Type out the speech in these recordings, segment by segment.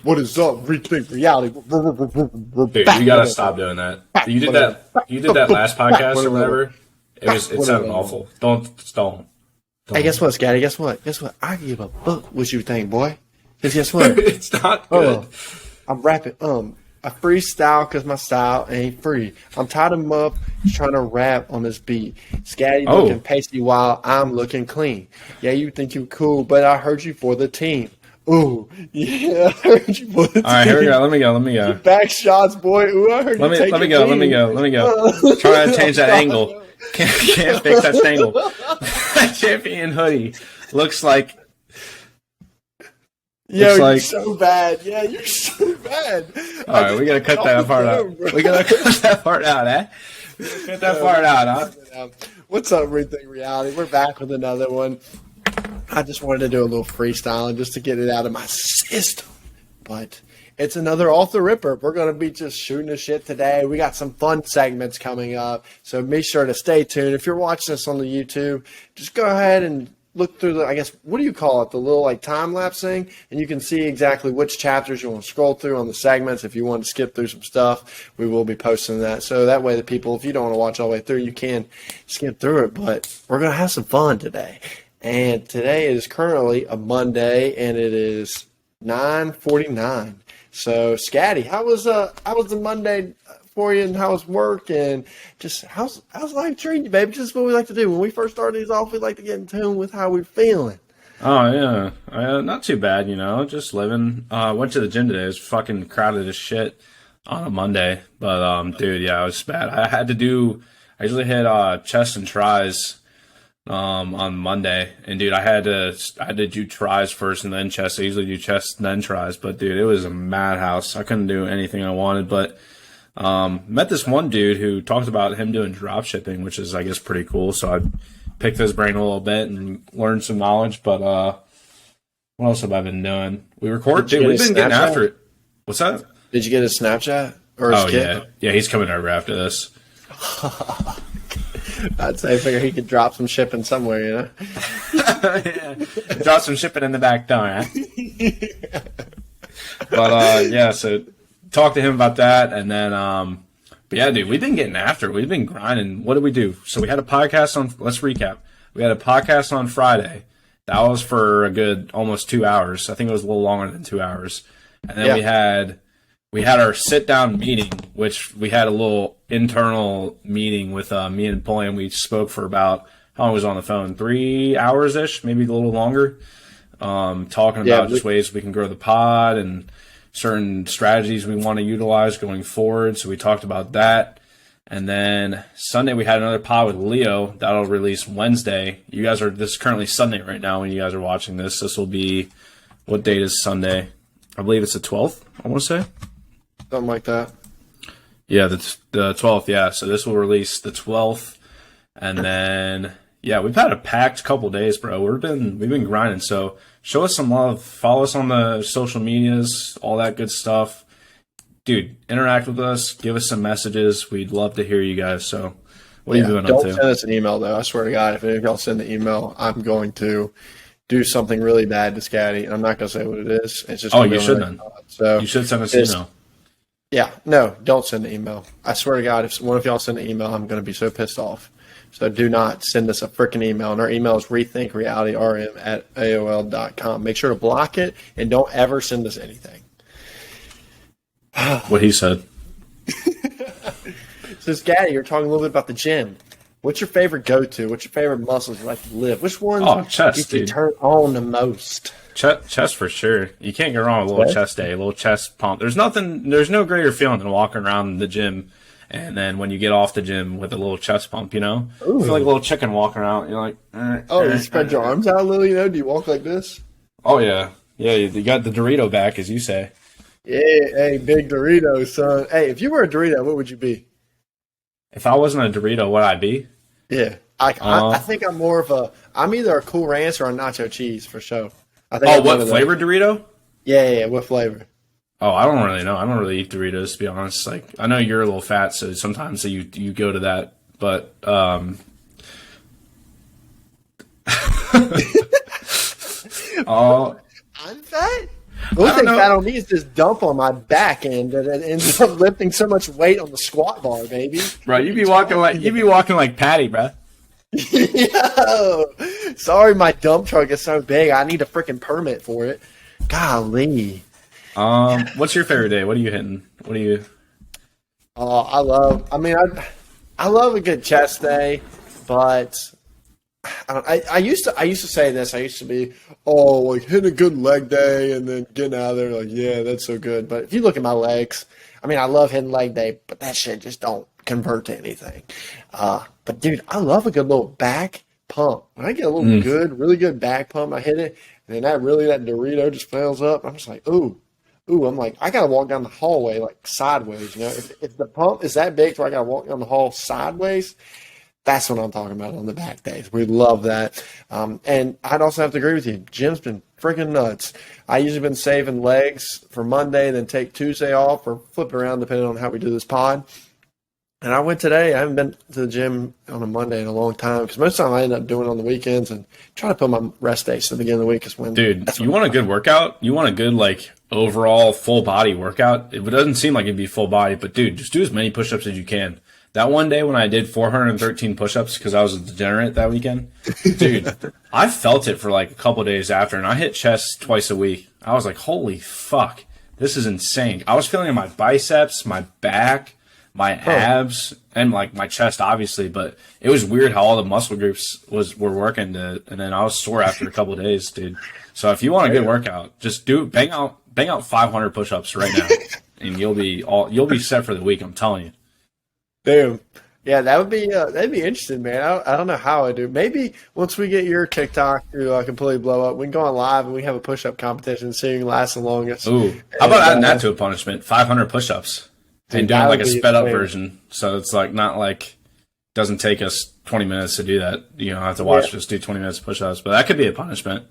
What is up? Rethink reality. Dude, you gotta stop doing that. You did that. You did that last podcast or whatever. It sounded awful. Don't. Hey, guess what, Scotty? Guess what? I give a fuck what you think, boy. Because guess what? It's not good. I'm rapping. I freestyle because my style ain't free. I'm tied him up trying to rap on this beat. Scatty looking pasty while I'm looking clean. Yeah, you think you cool, but I heard you for the team. Ooh, yeah, I heard you for the team. All right, here we go. Let me go. Back shots, boy. Ooh, I heard you. Let me go. Trying to change that angle. Can't fix that angle. That champion hoodie looks like. Yo, you're so bad. Yeah, you're so bad. All right, we gotta cut that part out. We gotta cut that part out, eh? Cut that part out, huh? What's up, Rethink Reality? We're back with another one. I just wanted to do a little freestyling just to get it out of my system. But it's another off the ripper. We're going to be just shooting the shit today. We got some fun segments coming up. So be sure to stay tuned. If you're watching this on the YouTube, just go ahead and look through the, I guess, what do you call it? The little like time lapse thing. And you can see exactly which chapters you want to scroll through on the segments. If you want to skip through some stuff, we will be posting that. So that way the people, if you don't want to watch all the way through, you can skip through it. But we're going to have some fun today. And today is currently a Monday, and it is 9:49. So, Scatty, how was the Monday for you, and how was work, and just how's life treating you, baby? Just what we like to do when we first start these off. We like to get in tune with how we're feeling. Oh yeah, not too bad, just living. Went to the gym today. It was fucking crowded as shit on a Monday, but dude, yeah, it was bad. I usually hit chest and tris on Monday, and dude, I had to do tris first and then chest. I usually do chest and then tris, but dude, it was a madhouse. I couldn't do anything I wanted, but met this one dude who talked about him doing drop shipping, which is, I guess, pretty cool. So I picked his brain a little bit and learned some knowledge. But what else have I been doing? We've been getting after it. What's that? Did you get his Snapchat or his kid? Yeah, he's coming over after this. I'd say I figure he could drop some shipping somewhere, Yeah. Drop some shipping in the back door, huh? But so talk to him about that, and then but yeah, dude, we've been getting after it. We've been grinding. What did we do? So we had a podcast on, let's recap. We had a podcast on Friday. That was for a good almost 2 hours. I think it was a little longer than 2 hours. And then we had our sit-down meeting, which we had a little internal meeting with me and Napoleon. We spoke for about, how long was on the phone? 3 hours-ish, maybe a little longer, talking about just ways we can grow the pod and certain strategies we want to utilize going forward. So we talked about that. And then Sunday we had another pod with Leo. That'll release Wednesday. This is currently Sunday right now when you guys are watching this. This will be, what date is Sunday? I believe it's the 12th, I want to say. Something like that. Yeah, the 12th, yeah. So this will release the 12th. And then, yeah, we've had a packed couple days, bro. We've been grinding. So show us some love. Follow us on the social medias, all that good stuff. Dude, interact with us. Give us some messages. We'd love to hear you guys. So what are you doing up to? Don't send us an email, though. I swear to God, if any of y'all send the email, I'm going to do something really bad to Scatty. And I'm not going to say what it is. It's just you should then. So you should send us an email. Yeah, no, don't send an email. I swear to God, if one of y'all send an email, I'm going to be so pissed off. So do not send us a freaking email. And our email is rethinkrealityrm@aol.com. Make sure to block it and don't ever send us anything. What he said. So, Scatty, you're talking a little bit about the gym. What's your favorite go-to? What's your favorite muscles you like to lift? Which ones chest, you turn on the most? Chest for sure. You can't go wrong with a little chest day, a little chest pump. There's no greater feeling than walking around the gym, and then when you get off the gym with a little chest pump, you feel like a little chicken walking around. You're like, you spread your arms out a little, Do you walk like this? Oh yeah, you got the Dorito back, as you say. Yeah, hey, big Dorito, son. Hey, if you were a Dorito, what would you be? If I wasn't a Dorito, what would I be? Yeah, I think I'm I'm either a Cool Ranch or a Nacho Cheese for sure. I think what flavor Dorito? Yeah, what flavor? Oh, I don't really know. I don't really eat Doritos, to be honest. Like, I know you're a little fat, so sometimes you go to that. But I'm fat? The only thing fat on me is this dump on my back end that it ends up lifting so much weight on the squat bar, baby. Bro, you be walking like Patty, bro. Yo, sorry, my dump truck is so big. I need a freaking permit for it. Golly. What's your favorite day? What are you hitting? What are you? I love a good chest day, but I used to say this. I used to be, like hitting a good leg day and then getting out of there like, yeah, that's so good. But if you look at my legs, I love hitting leg day, but that shit just don't convert to anything. But dude, I love a good little back pump. When I get a little really good back pump, I hit it, and then that Dorito just fills up. I'm just like, ooh, I'm like, I gotta walk down the hallway like sideways. You know, if the pump is that big, so I gotta walk down the hall sideways. That's what I'm talking about on the back days. We love that. And I'd also have to agree with you. Gym's been freaking nuts. I usually been saving legs for Monday, then take Tuesday off or flip it around depending on how we do this pod. And I went today. I haven't been to the gym on a Monday in a long time because most of the time I end up doing it on the weekends and try to put my rest days to the beginning of the week. Is when, dude, you want a good workout? You want a good, overall full body workout? It doesn't seem like it'd be full body, but dude, just do as many push-ups as you can. That one day when I did 413 push-ups because I was a degenerate that weekend, dude, I felt it for a couple days after, and I hit chest twice a week. I was like, holy fuck, this is insane. I was feeling in my biceps, my back, my abs, and my chest, obviously, but it was weird how all the muscle groups were working, and then I was sore after a couple of days, dude. So if you want a good workout, just bang out 500 push-ups right now, and you'll be set for the week. I'm telling you. Damn. Yeah, that'd be interesting, man. I don't know how I do. Maybe once we get your TikTok completely blow up, we can go on live and we have a push-up competition and see who can last the longest. Ooh, how about adding that to a punishment? 500 push-ups. And doing a sped up version, so it's doesn't take us 20 minutes to do that. You don't have to watch us do 20 minutes of push-ups, but that could be a punishment.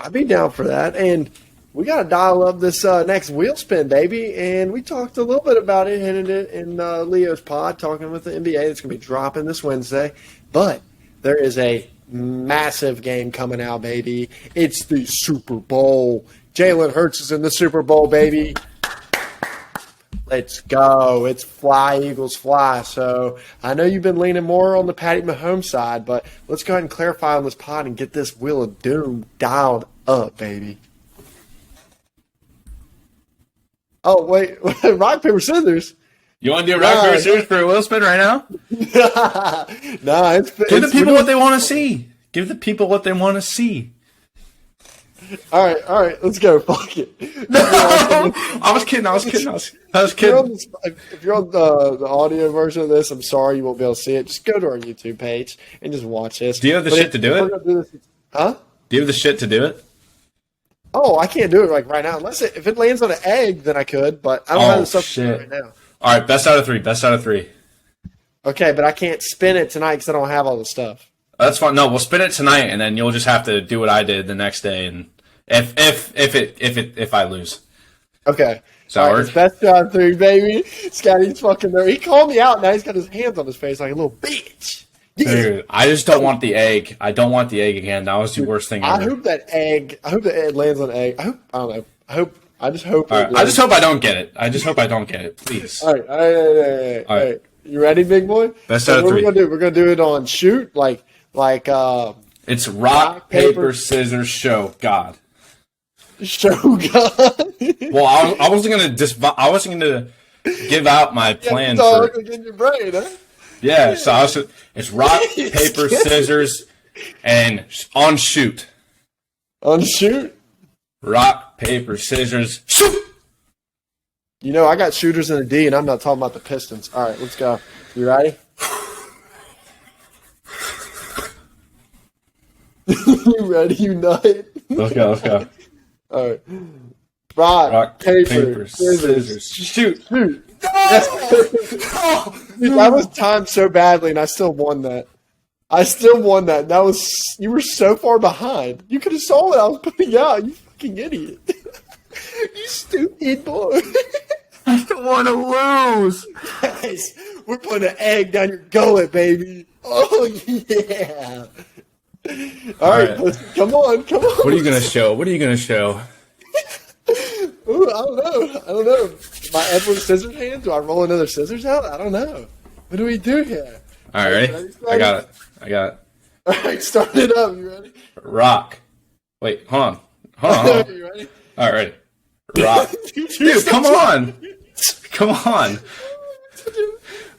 I'd be down for that. And we got to dial up this next wheel spin, baby. And we talked a little bit about it, hinted it in Leo's pod, talking with the NBA that's going to be dropping this Wednesday. But there is a massive game coming out, baby. It's the Super Bowl. Jalen Hurts is in the Super Bowl, baby. Let's go. It's fly, Eagles, fly. So I know you've been leaning more on the Patty Mahomes side, but let's go ahead and clarify on this pod and get this Wheel of Doom dialed up, baby. Oh, wait. Rock, paper, scissors. You want to do rock, paper, scissors for a wheel spin right now? Nah, Give the people what they want to see. Give the people what they want to see. All right, let's go. Fuck it. I was kidding. If you're on the audio version of this, I'm sorry you won't be able to see it. Just go to our YouTube page and just watch this. Do you have the shit to do it? Huh? Do you have the shit to do it? Oh, I can't do it right now. If it lands on an egg, then I could, but I don't have the stuff right now. All right, best out of three. Okay, but I can't spin it tonight because I don't have all the stuff. That's fine. No, we'll spin it tonight, and then you'll just have to do what I did the next day, and if I lose. Okay. So all right, it's best out of three, baby. Scotty's fucking there. He called me out. Now he's got his hands on his face like a little bitch. Yeah. Dude, I just don't want the egg. I don't want the egg again. That was the worst thing ever. I hope the egg lands on an egg. I don't know. I just hope. All right. I just hope I don't get it. Please. All right. You ready, big boy? Best out of three. What we're gonna do it on shoot it's rock, paper, scissors, show God. Show God. Well, I wasn't gonna give out my plan for in your brain, huh? Yeah, so it's rock, paper, scissors, and on shoot. On shoot? Rock, paper, scissors, shoot! You know, I got shooters in a D, and I'm not talking about the Pistons. All right, let's go. You ready? You ready, you nut? Let's go. All right. Rock, paper, scissors, shoot. Dude, that was timed so badly, and I still won that. You were so far behind. You could have saw what I was putting out. You fucking idiot. You stupid boy. I don't want to lose. Guys, we're putting an egg down your gullet, baby. Oh, yeah. All right. Come on. What are you going to show? I don't know. My Edward Scissors hand? Do I roll another scissors out? I don't know. What do we do here? All right, ready? I got it. All right, start it up. You ready? Rock. Wait, hold on. You ready? All right, rock. Dude, come on. Come on.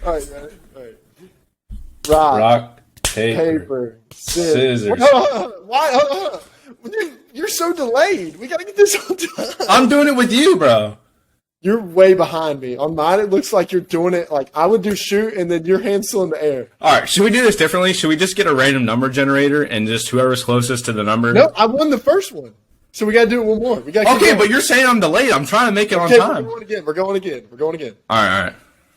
All right, ready? All right. Rock, paper, scissors. Why? Dude, you're so delayed. We got to get this on time. I'm doing it with you, bro. You're way behind me. On mine, it looks like you're doing it like I would do shoot, and then your hand's still in the air. All right, should we do this differently? Should we just get a random number generator and just whoever's closest to the number? No, I won the first one. So we got to do it one more. We got. Okay, but you're saying I'm delayed. I'm trying to make it on time. We're going again. All right.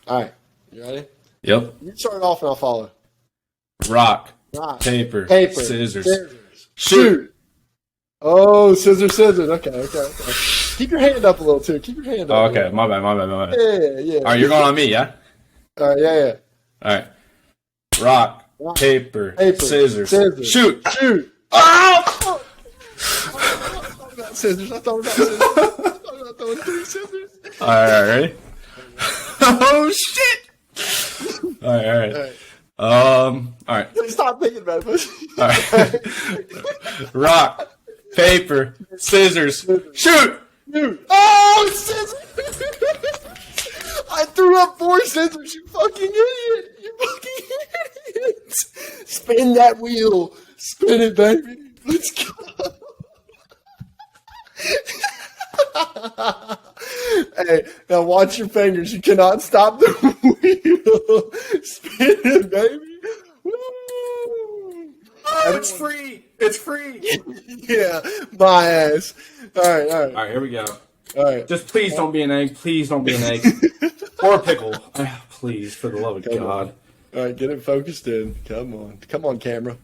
All right. You ready? Yep. You start it off and I'll follow. Rock, paper, scissors. Shoot. Oh, scissors. Okay. Keep your hand up a little too. Keep your hand up. Oh, okay, my bad. Yeah. All right, you're going on me, yeah? All right, yeah. All right. Rock, paper, scissors. Shoot. Oh! I thought about scissors. I thought about throwing 3 scissors. All right, ready? Oh, shit! All right. All right. Stop thinking about it. All right. Rock, paper, scissors. Shoot! Oh, scissors! I threw up 4 scissors, you fucking idiot! Spin that wheel. Spin it, baby. Let's go. Hey, now watch your fingers. You cannot stop the wheel. Spin it, baby. Woo. Oh, it's free. Yeah, my ass. All right, here we go. All right. Just please don't be an egg. Please don't be an egg. Or a pickle. Please, for the love of God. All right, get it focused in. Come on, camera.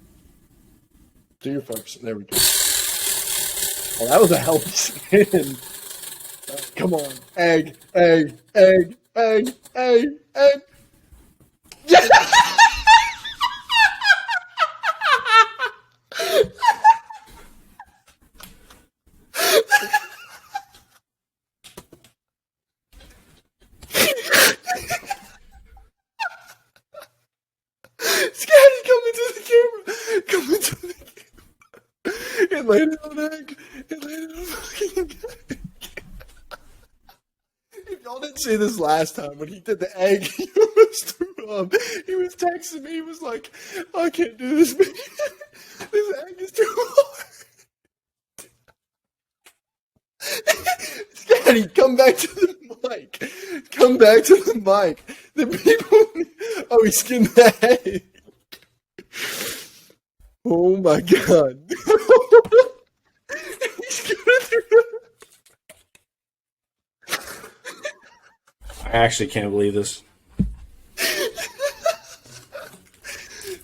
Do your focus. There we go. Oh, that was a hell of a spin. Come on. Egg. Yeah! Scotty, come into the camera. It landed on egg. Fucking egg. If y'all didn't see this last time when he did the egg, he almost threw up. He was texting me. He was like, I can't do this, man. This egg is too hard. Scotty, come back to the mic. The people. Oh, he skinned the egg. Oh my God. I actually can't believe this.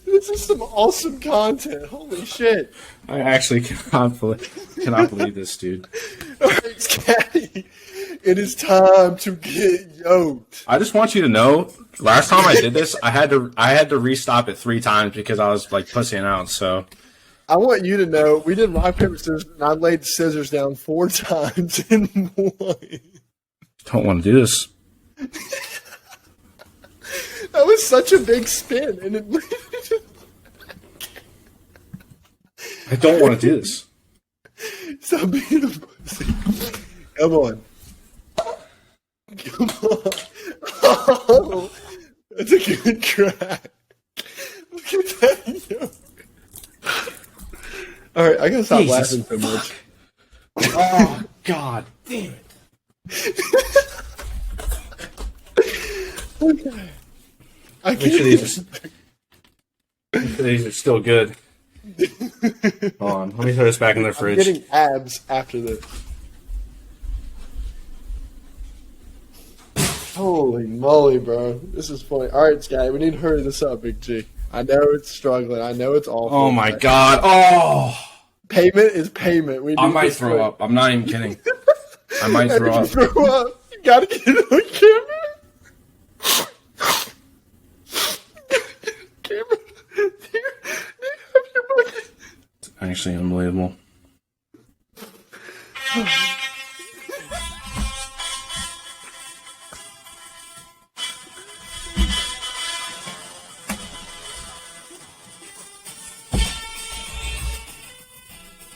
This is some awesome content. Holy shit. I actually cannot believe this, dude. Alright, Scotty. It is time to get yoked. I just want you to know, last time I did this, I had to restop it 3 times because I was like pussying out. So I want you to know we did rock paper scissors and I laid scissors down 4 times and won. Don't want to do this. That was such a big spin, and it. I don't want to do this. Stop being a pussy. Come on. Oh, that's a good crack. Look at that. Yo. All right, I gotta stop laughing so much. Oh God, damn it! Okay. Make sure these are still good. Hold on, let me throw this back in the fridge. I'm getting abs after this. Holy moly, bro. This is funny. Alright, Sky, we need to hurry this up, Big G. I know it's struggling. I know it's awful. Oh my God. Oh! Payment is payment. I might throw up. I'm not even kidding. I might throw up. You gotta get it on camera. It's actually unbelievable.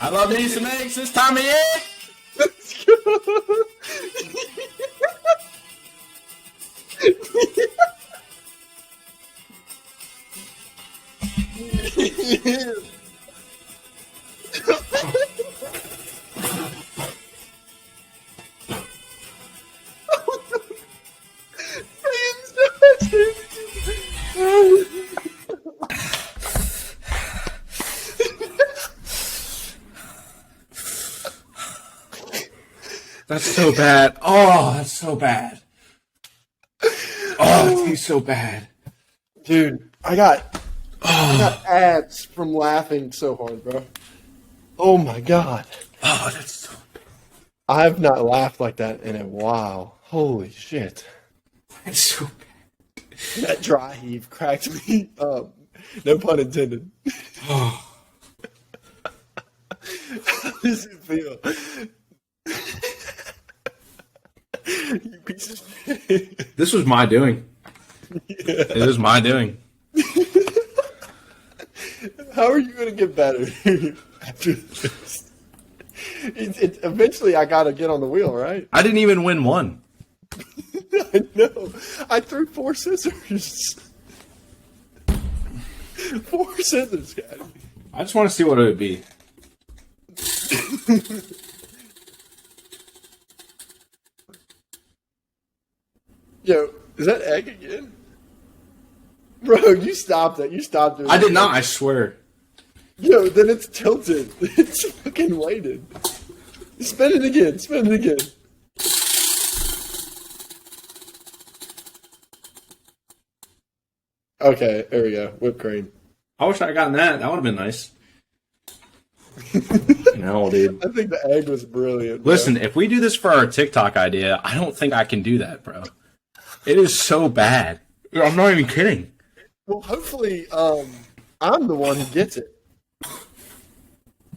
I love me some eggs this time of year. Let's go. That's so bad. Oh, that's so bad. Oh, it tastes so bad. Dude, I got abs from laughing so hard, bro. Oh my god. Oh, that's so bad. I've not laughed like that in a while. Holy shit. That's so bad. That dry heave cracked me up. No pun intended. Oh. How does it feel? You piece of shit. This was my doing. Yeah. It was my doing. How are you going to get better after this? Eventually, I got to get on the wheel, right? I didn't even win one. I know. I threw 4 scissors. 4 scissors, guys. I just want to see what it would be. Yo, is that egg again? Bro, you stopped it. You stopped it. I did not, I swear. Yo, then it's tilted. It's fucking weighted. Spin it again. Spin it again. Okay, there we go. Whipped cream. I wish I had gotten that. That would have been nice. No, dude. I think the egg was brilliant. Bro. Listen, if we do this for our TikTok idea, I don't think I can do that, bro. It is so bad. I'm not even kidding. Well, hopefully, I'm the one who gets it.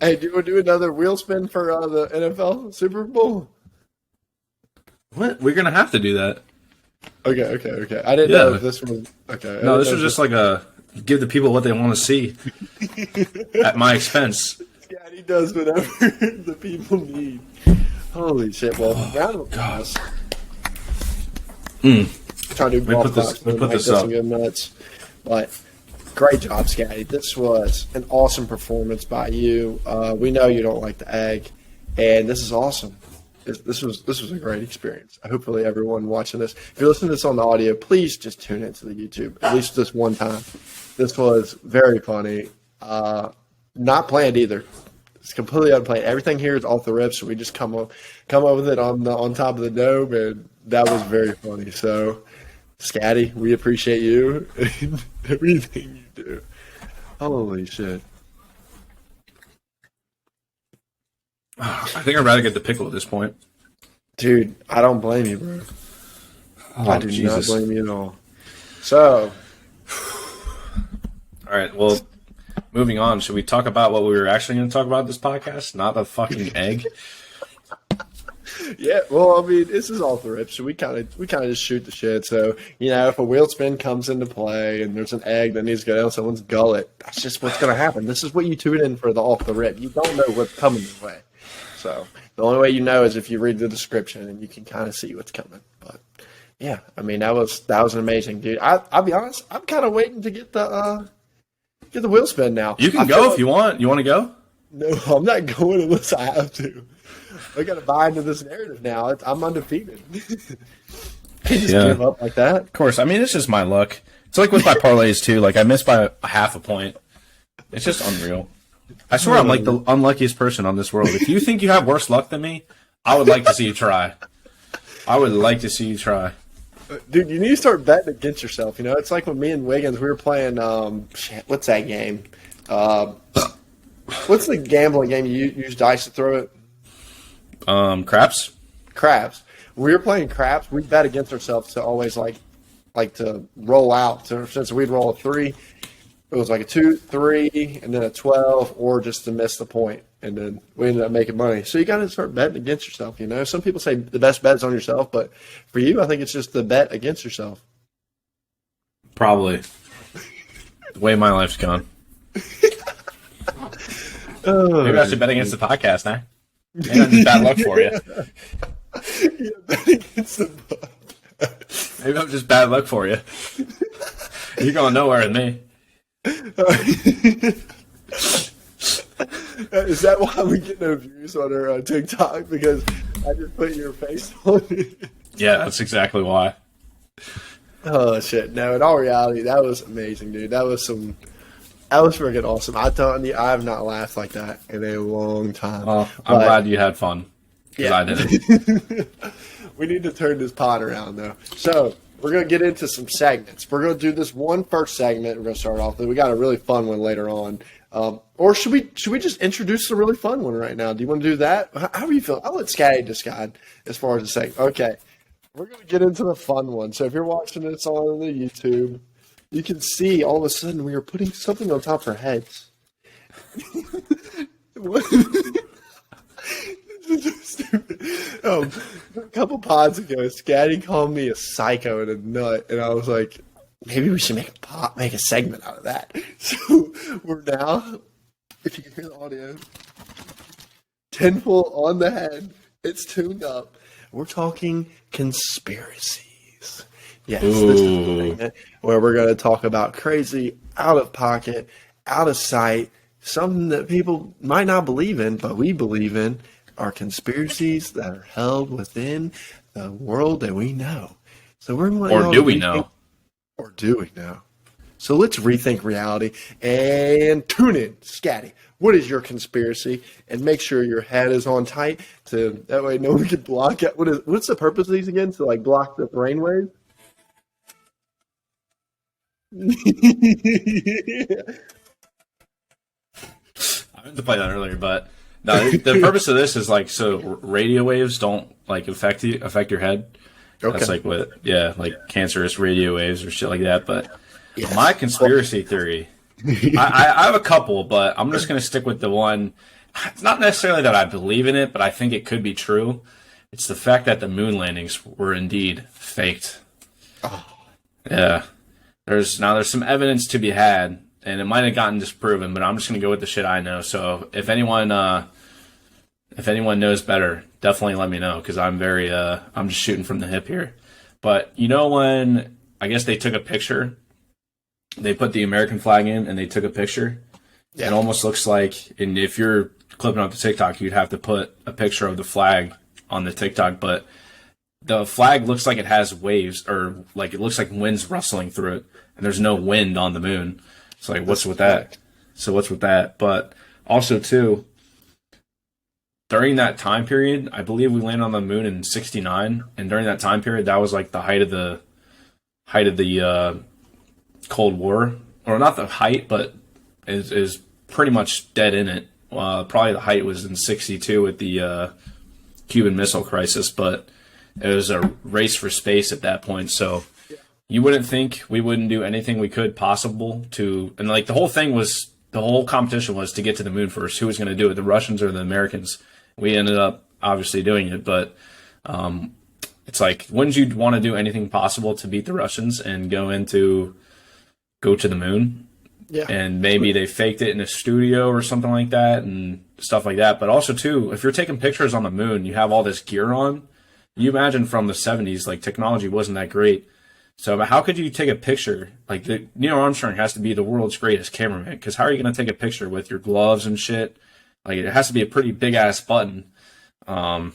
Hey, do you want to do another wheel spin for the NFL Super Bowl? What? We're gonna have to do that. Okay. I didn't know if this was okay. No, this was just like a give the people what they want to see at my expense. Yeah, he does whatever the people need. Holy shit! Well, round of applause. Trying to do golf Let me put this up. Good nuts. But great job, Scatty. This was an awesome performance by you. We know you don't like the egg, and this is awesome. This was a great experience. Hopefully, everyone watching this, if you're listening to this on the audio, please just tune into the YouTube at least this one time. This was very funny. Not planned either. It's completely unplanned. Everything here is off the rip, so we just come up with it on top of the dome, and that was very funny. So, Scatty, we appreciate you and everything you do. Holy shit. I think I'd rather get the pickle at this point. Dude, I don't blame you, bro. I do Jesus. not blame you at all. So. All right, well, moving on. Should we talk about what we were actually going to talk about this podcast? Not the fucking egg? Yeah, well, I mean, this is off the rip, so we kind of just shoot the shit. So, if a wheel spin comes into play and there's an egg that needs to go down someone's gullet, that's just what's going to happen. This is what you tune in for the off the rip. You don't know what's coming your way. So, the only way you know is if you read the description and you can kind of see what's coming. But, yeah, I mean, that was an amazing, dude. I'll be honest, I'm kind of waiting to get the wheel spin now. You can go if you want. You want to go? No, I'm not going unless I have to. I got to buy into this narrative now. I'm undefeated. Can't just give up like that. Of course. I mean, it's just my luck. It's like with my parlays, too. Like, I missed by half a point. It's just unreal. I swear I'm like the unluckiest person on this world. If you think you have worse luck than me, I would like to see you try. I would like to see you try. Dude, you need to start betting against yourself. It's like when me and Wiggins, we were playing, what's that game? What's the gambling game you use dice to throw it? Craps? Craps. We were playing craps. We bet against ourselves to always like to roll out. So since we'd roll a 3, it was like a 2, 3, and then a 12, or just to miss the point. And then we ended up making money. So you got to start betting against yourself. Some people say the best bet is on yourself, but for you, I think it's just the bet against yourself. Probably. The way my life's gone. Maybe I should bet against the podcast now. Maybe that's bad luck for you. Yeah, bet against the Maybe I'm just bad luck for you. You're going nowhere with me. Is that why we get no views on our TikTok? Because I just put your face on it. Yeah, that's exactly why. Oh shit! No, in all reality, that was amazing, dude. That was freaking awesome. I telling you, I have not laughed like that in a long time. Well, I'm glad you had fun. Because I didn't. We need to turn this pod around, though. So we're gonna get into some segments. We're gonna do this one first segment. We're gonna start off. We got a really fun one later on. Or should we just introduce a really fun one right now? Do you want to do that? How do you feel? I'll let Scatty decide as far as the segment. Okay. We're going to get into the fun one. So if you're watching this on the YouTube, you can see all of a sudden we are putting something on top of our heads. This is so stupid. A couple pods ago, Scatty called me a psycho and a nut, and I was like, maybe we should make a segment out of that. So we're now, if you can hear the audio, tinfoil on the head. It's tuned up. We're talking conspiracies. Yes, this is the segment where we're going to talk about crazy, out of pocket, out of sight, something that people might not believe in, but we believe in, are conspiracies that are held within the world that we know. So we're going Or do we know? Or do we know? So let's rethink reality and tune in. Scatty, what is your conspiracy? And make sure your head is on tight to that way no one can block it. What's the purpose of these again? To like block the brainwave? I meant to play that earlier, but no, the purpose of this is like so radio waves don't like affect your head. Okay. That's like like cancerous radio waves or shit like that. But my conspiracy theory, I have a couple, but I'm just going to stick with the one. It's not necessarily that I believe in it, but I think it could be true. It's the fact that the moon landings were indeed faked. Oh. Yeah. There's some evidence to be had, and it might have gotten disproven, but I'm just going to go with the shit I know. So if anyone knows better, definitely let me know, because I'm I'm just shooting from the hip here. But you know when I guess they took a picture, they put the American flag in and they took a picture. Yeah. It almost looks like, and if you're clipping up the TikTok, you'd have to put a picture of the flag on the TikTok, but the flag looks like it has waves, or like it looks like wind's rustling through it, and there's no wind on the moon. It's like, what's with that? So what's with that? But also too, during that time period, I believe we landed on the moon in '69, and during that time period, that was like the height of the Cold War, or not the height, but is pretty much dead in it. Probably the height was in '62 with the Cuban Missile Crisis, but it was a race for space at that point. So you wouldn't think we wouldn't do anything we could possible to, and like the whole competition was to get to the moon first. Who was going to do it, the Russians or the Americans? We ended up obviously doing it, but it's like, wouldn't you want to do anything possible to beat the Russians and go to the moon? Yeah. And maybe they faked it in a studio or something like that and stuff like that. But also too, if you're taking pictures on the moon, you have all this gear on. You imagine from the 70s, like technology wasn't that great. So how could you take a picture? Like Neil Armstrong has to be the world's greatest cameraman, because how are you going to take a picture with your gloves and shit? Like it has to be a pretty big ass button. So I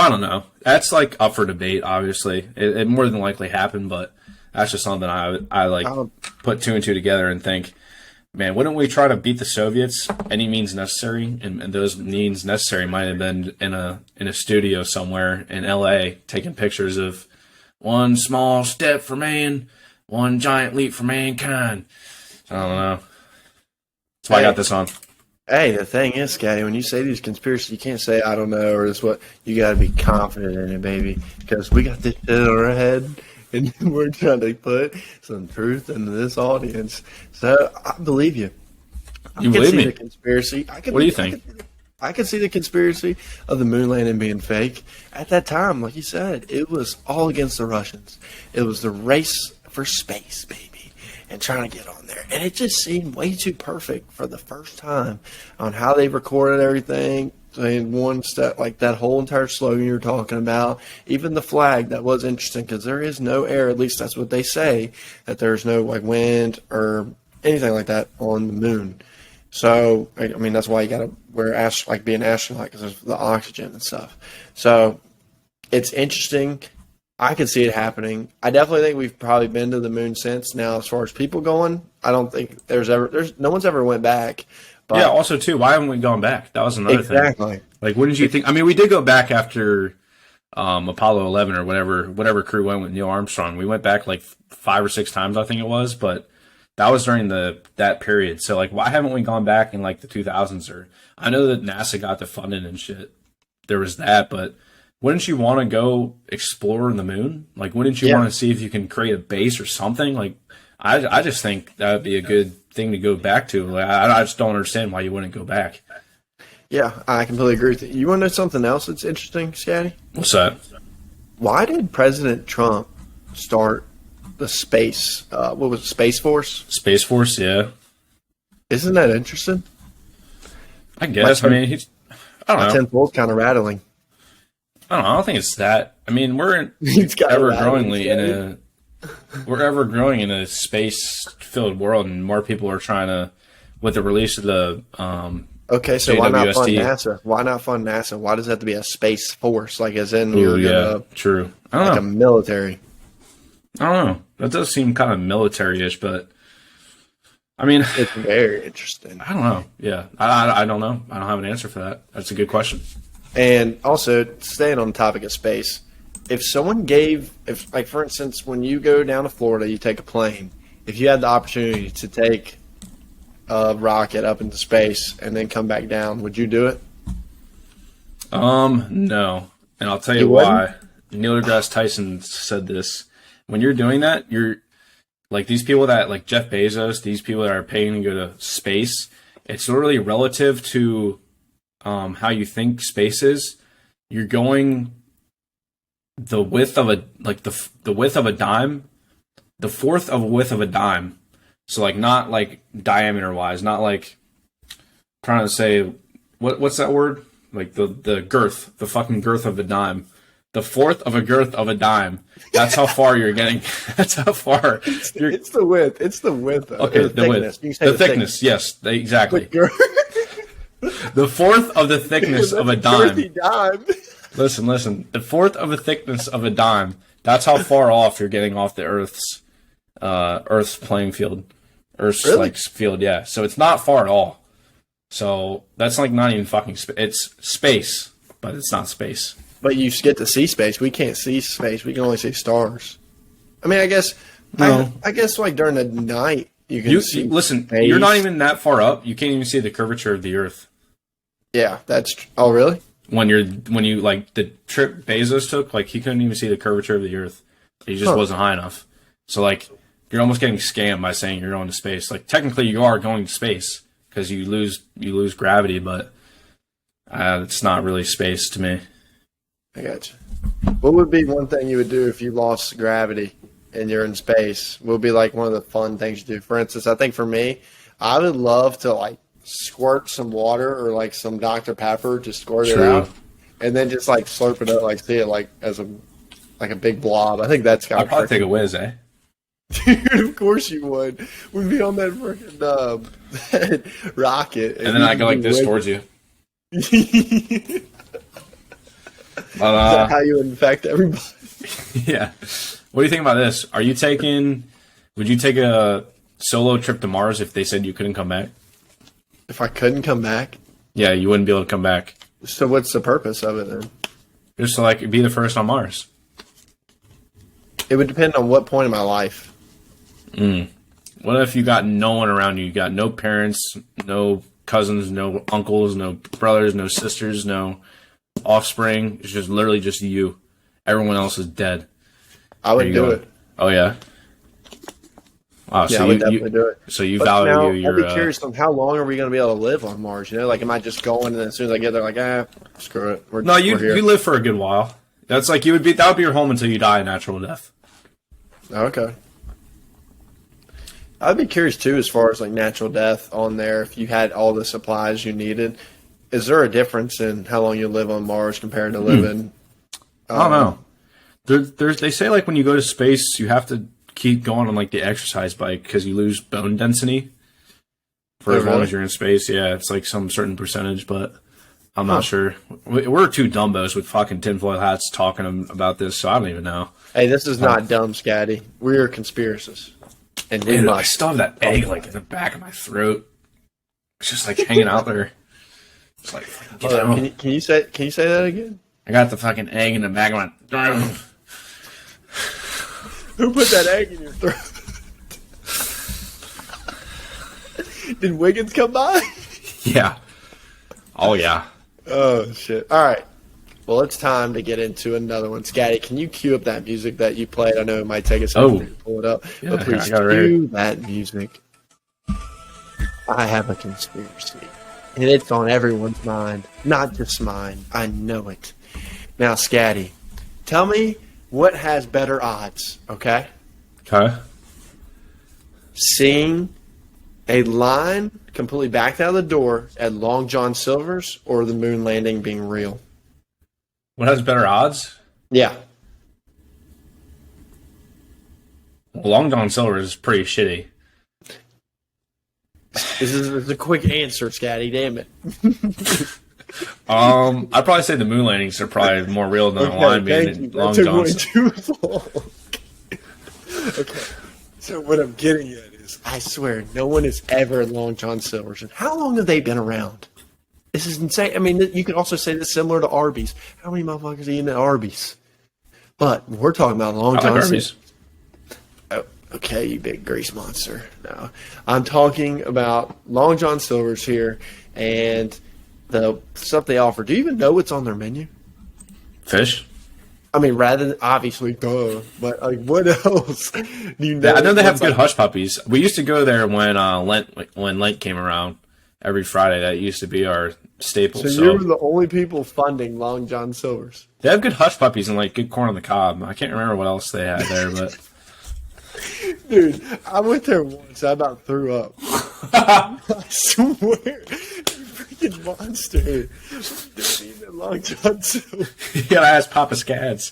don't know. That's like up for debate. Obviously, it more than likely happened, but that's just something I like put two and two together and think, man, wouldn't we try to beat the Soviets any means necessary? And those means necessary might have been in a studio somewhere in LA taking pictures of one small step for man, one giant leap for mankind. I don't know. That's why I got this on. Hey, the thing is, Scatty, when you say these conspiracies, you can't say I don't know, or it's what you got to be confident in it, baby, because we got this shit in our head, and we're trying to put some truth into this audience. So I believe you. You believe me? The conspiracy. What do you think? I can see the conspiracy of the moon landing being fake. At that time, like you said, it was all against the Russians. It was the race for space, baby. and trying to get on there. And it just seemed way too perfect for the first time on how they recorded everything. In one step, like that whole entire slogan you're talking about, even the flag, that was interesting because there is no air, at least that's what they say, that there's no like wind or anything like that on the moon. So, I mean, that's why you got to wear like be an astronaut because there's the oxygen and stuff. So, it's interesting. I can see it happening. I definitely think we've probably been to the moon since. Now, as far as people going, I don't think there's no one's ever went back. But yeah. Also, too, why haven't we gone back? That was another thing. Exactly. Like, wouldn't you think? I mean, we did go back after Apollo 11 or whatever crew went with Neil Armstrong. We went back like 5 or 6 times, I think it was, but that was during that period. So, like, why haven't we gone back in like the 2000s? Or I know that NASA got the funding and shit. There was that, but wouldn't you want to go explore the moon? Like, wouldn't you want to see if you can create a base or something? Like, I just think that would be a good thing to go back to. Like, I just don't understand why you wouldn't go back. Yeah, I completely agree with you. You want to know something else that's interesting, Scotty? What's that? Why did President Trump start the space? What was it, Space Force? Space Force, yeah. Isn't that interesting? I guess. I mean, I don't know. 10 volts kind of rattling. I don't know. I don't think it's that. I mean, we're ever growing in a space-filled world, and more people are trying to, with the release of the okay, so why not fund NASA? Why not fund NASA? Why does it have to be a space force, like as in true. I don't know. A military? I don't know. That does seem kind of military-ish, but I mean, it's very interesting. I don't know. Yeah, I don't know. I don't have an answer for that. That's a good question. And also, staying on the topic of space, if someone like for instance, when you go down to Florida, you take a plane. If you had the opportunity to take a rocket up into space and then come back down, would you do it? No. And I'll tell you why. Neil deGrasse Tyson said this. When you're doing that, you're like these people that like Jeff Bezos, these people that are paying to go to space, it's literally relative to how you think space is. You're going the width of the width of a dime, the fourth of a width of a dime. So like not like diameter wise, not like trying to say what's that word? Like the girth, the fucking girth of a dime. The fourth of a girth of a dime. That's how far you're getting. That's how far. It's the width. It's the width. Okay, the width. The thickness. Yes, exactly. The fourth of the thickness of a dime. Listen. The fourth of the thickness of a dime. That's how far off you're getting off the Earth's playing field. Earth's like field, yeah. So it's not far at all. So that's like not even fucking space. It's space, but it's not space. But you get to see space. We can't see space. We can only see stars. I mean, I guess. No. I guess like during the night you can see. Listen, space. You're not even that far up. You can't even see the curvature of the Earth. Yeah, that's. Oh, really? When you like the trip Bezos took, like he couldn't even see the curvature of the Earth. He just wasn't high enough. So like you're almost getting scammed by saying you're going to space. Like technically you are going to space because you lose gravity, but it's not really space to me. I got you. What would be one thing you would do if you lost gravity and you're in space? What would be like one of the fun things you do? For instance, I think for me, I would love to like squirt some water or like some Dr. Pepper, just squirt it out, and then just like slurp it up, like see it like as a big blob. I think that's kind of. I'd probably take a whiz, eh? Dude, of course you would. We'd be on that freaking rocket, and then I go like this towards you. Is that how you infect everybody? Yeah. What do you think about this? Would you take a solo trip to Mars if they said you couldn't come back? If I couldn't come back? Yeah, you wouldn't be able to come back. So what's the purpose of it then? Just to like be the first on Mars. It would depend on what point in my life. What if you got no one around you? You got no parents, no cousins, no uncles, no brothers, no sisters, no offspring. It's just literally just you. Everyone else is dead. I would do it. Oh yeah. Wow, yeah, I would definitely do it. So you value your. I'd be curious on how long are we going to be able to live on Mars? You know, like am I just going and as soon as I get there, like screw it. You live for a good while. That's like that would be your home until you die a natural death. Okay. I'd be curious too, as far as like natural death on there. If you had all the supplies you needed, is there a difference in how long you live on Mars compared to living? I don't know. They say like when you go to space, you have to keep going on like the exercise bike because you lose bone density for as long as you're in space. Yeah, it's like some certain percentage, but I'm not sure. We're two dumbos with fucking tinfoil hats talking about this, so I don't even know. Hey, this is not dumb, Scatty. We're conspiracists. And we Dude, I must. still have that egg like in the back of my throat. It's just like hanging out there. It's like, Hold on, can you say that again? I got the fucking egg in the back of my throat. Who put that egg in your throat? Did Wiggins come by? Yeah. Oh, yeah. Oh, shit. All right. Well, it's time to get into another one. Scatty, can you cue up that music that you played? I know it might take a second to pull it up, yeah, but please cue that music. I have a conspiracy, and it's on everyone's mind, not just mine. I know it. Now, Scatty, tell me what has better odds, okay? Okay. Seeing a line completely backed out of the door at Long John Silver's or the moon landing being real? What has better odds? Yeah. Well, Long John Silver is pretty shitty. This is a quick answer, Scatty. Damn it. I'd probably say the moon landings are probably more real than the line being in Long John Silver. Too long. Okay. So what I'm getting at is, I swear, no one has ever in Long John Silver's. And how long have they been around? This is insane. I mean, you could also say this similar to Arby's. How many motherfuckers are eating at Arby's? But we're talking about Long John Silver's. Oh, okay, you big grease monster. No, I'm talking about Long John Silver's here and the stuff they offer. Do you even know what's on their menu? Fish? I mean, rather than obviously, duh. But like, what else do you know? Yeah, I know they have good hush puppies. We used to go there when Lent came around. Every Friday, that used to be our staple. So you were the only people funding Long John Silver's. They have good hush puppies and like good corn on the cob. I can't remember what else they had there, but dude, I went there once. I about threw up. I swear, you freaking monster. Eating Long John Silver. You gotta ask Papa Scads.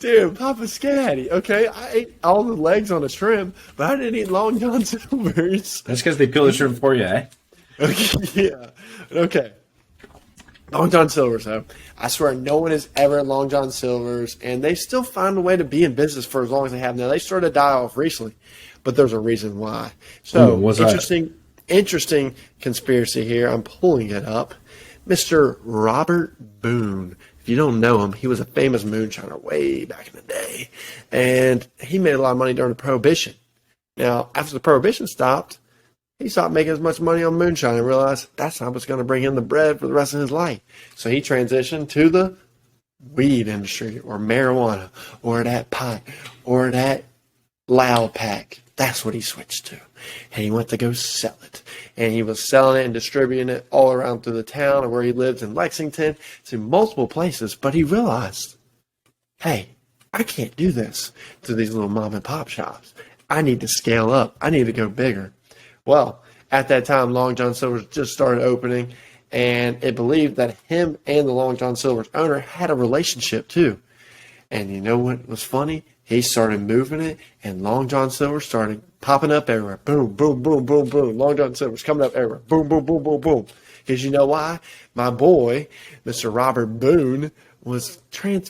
Dude, Papa Scatty. Okay, I ate all the legs on a shrimp, but I didn't eat Long John Silver's. That's because they peel the shrimp for you, eh? Okay, yeah. Okay. Long John Silver's, though. I swear no one has ever at Long John Silver's, and they still find a way to be in business for as long as they have. Now, they started to die off recently, but there's a reason why. So, what's interesting conspiracy here. I'm pulling it up. Mr. Robert Boone. If you don't know him, he was a famous moonshiner way back in the day, and he made a lot of money during the Prohibition. Now, after the Prohibition stopped, he stopped making as much money on moonshine and realized that's not what's going to bring him the bread for the rest of his life. So he transitioned to the weed industry or marijuana or that pot or that loud pack. That's what he switched to. And he went to go sell it. And he was selling it and distributing it all around through the town, or where he lived in Lexington, to multiple places. But he realized, hey, I can't do this to these little mom and pop shops. I need to scale up. I need to go bigger. Well, at that time, Long John Silver's just started opening, and it believed that him and the Long John Silver's owner had a relationship too. And you know what was funny? He started moving it, and Long John Silver started popping up everywhere. Boom, boom, boom, boom, boom. Long John Silver's coming up everywhere. Boom, boom, boom, boom, boom. Because you know why? My boy, Mr. Robert Boone, was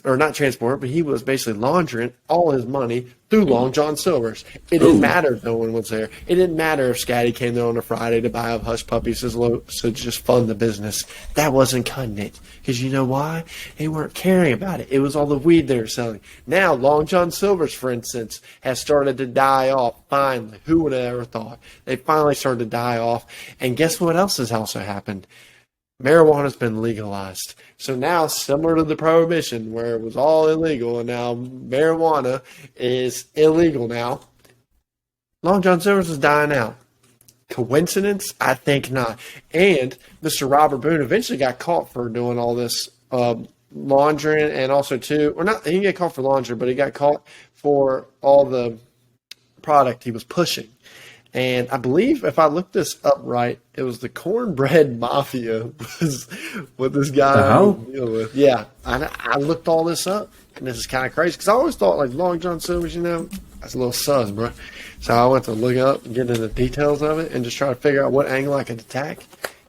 not transport, but he was basically laundering all his money through Long John Silver's. It didn't matter if no one was there. It didn't matter if Scatty came there on a Friday to buy up hush puppies to just fund the business. That wasn't cutting it. Because you know why? They weren't caring about it. It was all the weed they were selling. Now, Long John Silver's, for instance, has started to die off. Finally. Who would have ever thought? They finally started to die off. And guess what else has also happened? Marijuana's been legalized. So now, similar to the Prohibition, where it was all illegal, and now marijuana is illegal now, Long John Silver's is dying out. Coincidence? I think not. And Mr. Robert Boone eventually got caught for doing all this laundering, and also too, or not, he didn't get caught for laundering, but he got caught for all the product he was pushing. And I believe if I looked this up right, it was the cornbread mafia was what this guy was dealing with. Yeah, I looked all this up, and this is kind of crazy because I always thought like Long John Silver's, that's a little sus, bro. So I went to look up and get into the details of it and just try to figure out what angle I could attack.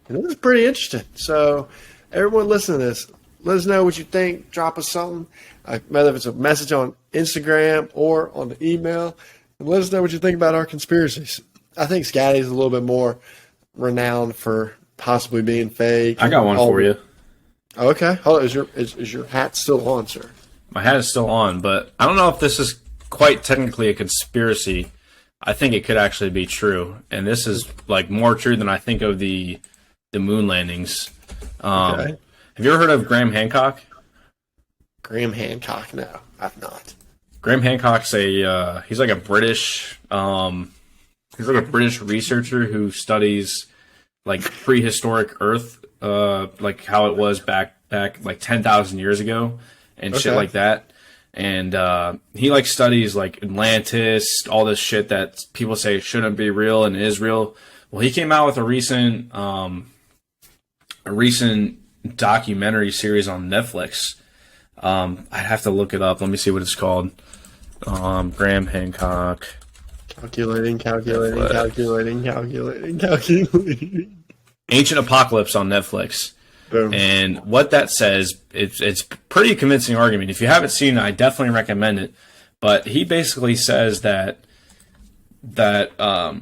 And it was pretty interesting. So everyone listen to this. Let us know what you think. Drop us something, whether it's a message on Instagram or on the email. And let us know what you think about our conspiracies. I think Scotty's a little bit more renowned for possibly being fake. I got one for you. Okay. Hold on. Is your hat still on, sir? My hat is still on, but I don't know if this is quite technically a conspiracy. I think it could actually be true, and this is like more true than I think of the moon landings. Okay. Have you ever heard of Graham Hancock? Graham Hancock? No, I've not. Graham Hancock's he's like a British researcher who studies like prehistoric Earth, like how it was back like 10,000 years ago and shit like that. And he like studies like Atlantis, all this shit that people say shouldn't be real and is real. Well, he came out with a recent documentary series on Netflix. I'd have to look it up. Let me see what it's called. Graham Hancock. Calculating. Ancient Apocalypse on Netflix. Boom. And what that says, it's pretty convincing argument. If you haven't seen it, I definitely recommend it. But he basically says that the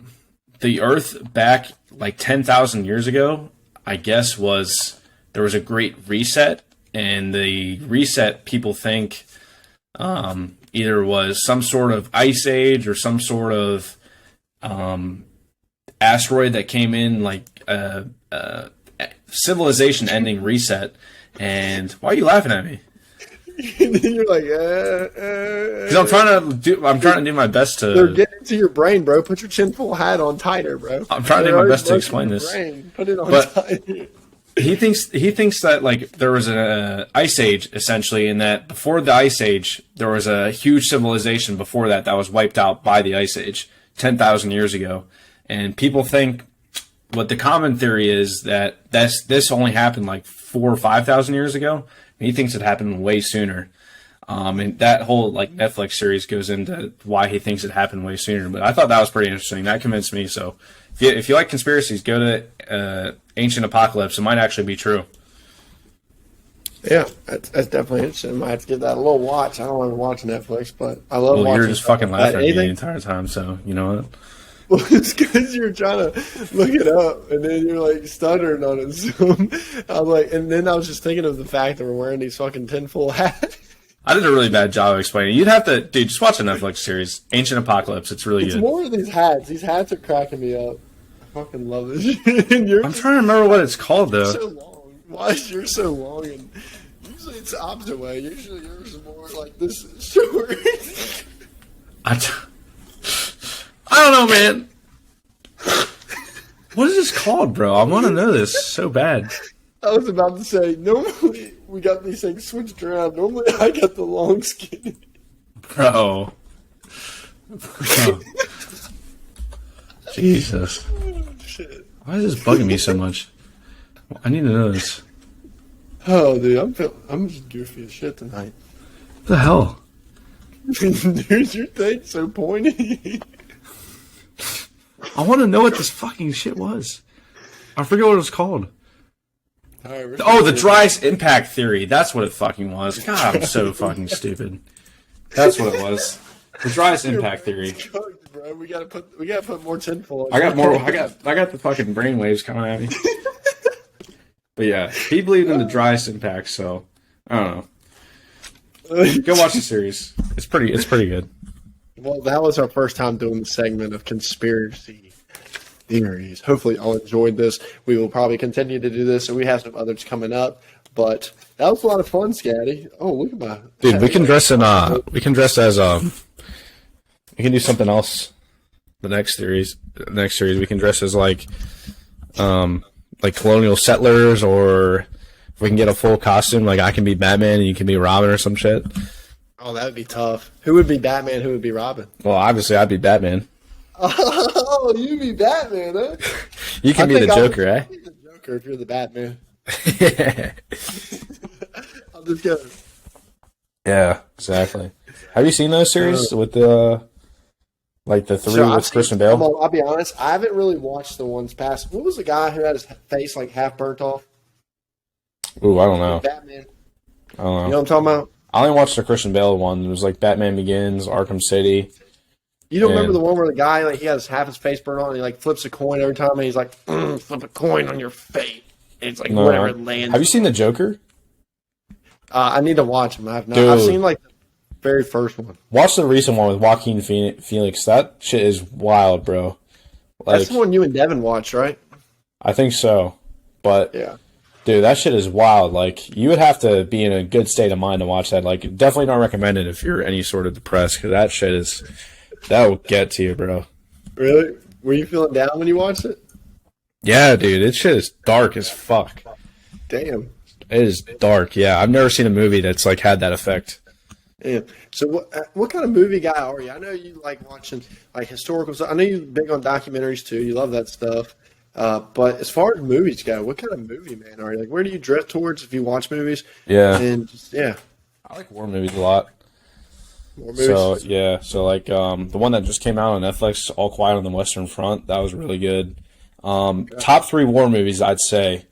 Earth back like 10,000 years ago, I guess there was a great reset, and the reset people think either was some sort of ice age or some sort of asteroid that came in like civilization ending reset. And why are you laughing at me? And then you're like, because I'm trying to do my best to. They're getting to your brain, bro. Put your tinfoil hat on tighter, bro. I'm trying to do my best to explain this. Put it on tighter. He thinks that like there was an ice age essentially, and that before the ice age there was a huge civilization before that was wiped out by the ice age 10,000 years ago. And people think what the common theory is that this only happened like 4,000 or 5,000 years ago. And he thinks it happened way sooner. And that whole like Netflix series goes into why he thinks it happened way sooner. But I thought that was pretty interesting. That convinced me. So if you like conspiracies, go to Ancient Apocalypse. It might actually be true. Yeah, that's definitely interesting. I might have to give that a little watch. I don't ever watch Netflix, but I love watching. You're just fucking laughing at me the entire time, so you know what? Well, it's because you're trying to look it up, and then you're like stuttering on it. So I was like, and then I was just thinking of the fact that we're wearing these fucking tinfoil hats. I did a really bad job of explaining. You'd have to, dude, just watch the Netflix series, Ancient Apocalypse. It's really good. It's more of these hats. These hats are cracking me up. I fucking love this shit. I'm trying to remember what it's called, though. So long. Why is yours so long? And usually it's the opposite way. Usually yours is more like this short. I don't know, man. What is this called, bro? I want to know this so bad. I was about to say, normally we got these things switched around. Normally I got the long skinny. Bro. Jesus. Oh, shit. Why is this bugging me so much? I need to know this. Oh, dude, I'm just goofy as shit tonight. What the hell? Dude, your thing's so pointy. I want to know what this fucking shit was. I forget what it was called. Right, the driest impact theory. That's what it fucking was. God, I'm so fucking stupid. That's what it was. The driest impact theory. Cooked, bro. We gotta put more tinfoil. I got the fucking brainwaves coming at me. But yeah, he believed in the driest impact, so I don't know. Go watch the series. It's pretty good. Well, that was our first time doing the segment of conspiracy theories. Hopefully, y'all enjoyed this. We will probably continue to do this, and we have some others coming up. But that was a lot of fun, Scatty. Oh, look at my dude. We can dress as we can do something else. The next series, we can dress as like colonial settlers, or if we can get a full costume, like I can be Batman and you can be Robin or some shit. Oh, that would be tough. Who would be Batman? Who would be Robin? Well, obviously, I'd be Batman. Oh, you'd be Batman, huh? You can be the Joker, eh? Be the Joker if you're the Batman. Yeah. I'll just go. Yeah, exactly. Have you seen those series with the three with Christian Bale? I'll be honest. I haven't really watched the ones past. What was the guy who had his face like half burnt off? Ooh, I don't know. Batman. I don't know. You know what I'm talking about? I only watched the Christian Bale one. It was like Batman Begins, Arkham City. You don't remember the one where the guy like he has half his face burnt on and he like flips a coin every time and he's like, flip a coin on your face. And it's like whatever it lands. Have you seen the Joker? I need to watch him. I have not. Dude. I've seen like the very first one. Watch the recent one with Joaquin Phoenix. That shit is wild, bro. Like, That's the one you and Devin watched, right? I think so. But Yeah. dude, that shit is wild. Like, you would have to be in a good state of mind to watch that. Like, definitely not recommend it if you're any sort of depressed, because that shit is, that will get to you, bro. Really? Were you feeling down when you watched it? Yeah, dude, it shit is dark as fuck. Damn. It is dark, yeah. I've never seen a movie that's, like, had that effect. Damn. So what kind of movie guy are you? I know you like watching like historical stuff. I know you're big on documentaries too. You love that stuff. But as far as movies go, what kind of movie man are you? Like, where do you drift towards if you watch movies? Yeah. And just, yeah, I like war movies a lot. more movies. So, yeah. So, like, the one that just came out on Netflix, All Quiet on the Western Front, that was really good. Top 3 war movies, I'd say.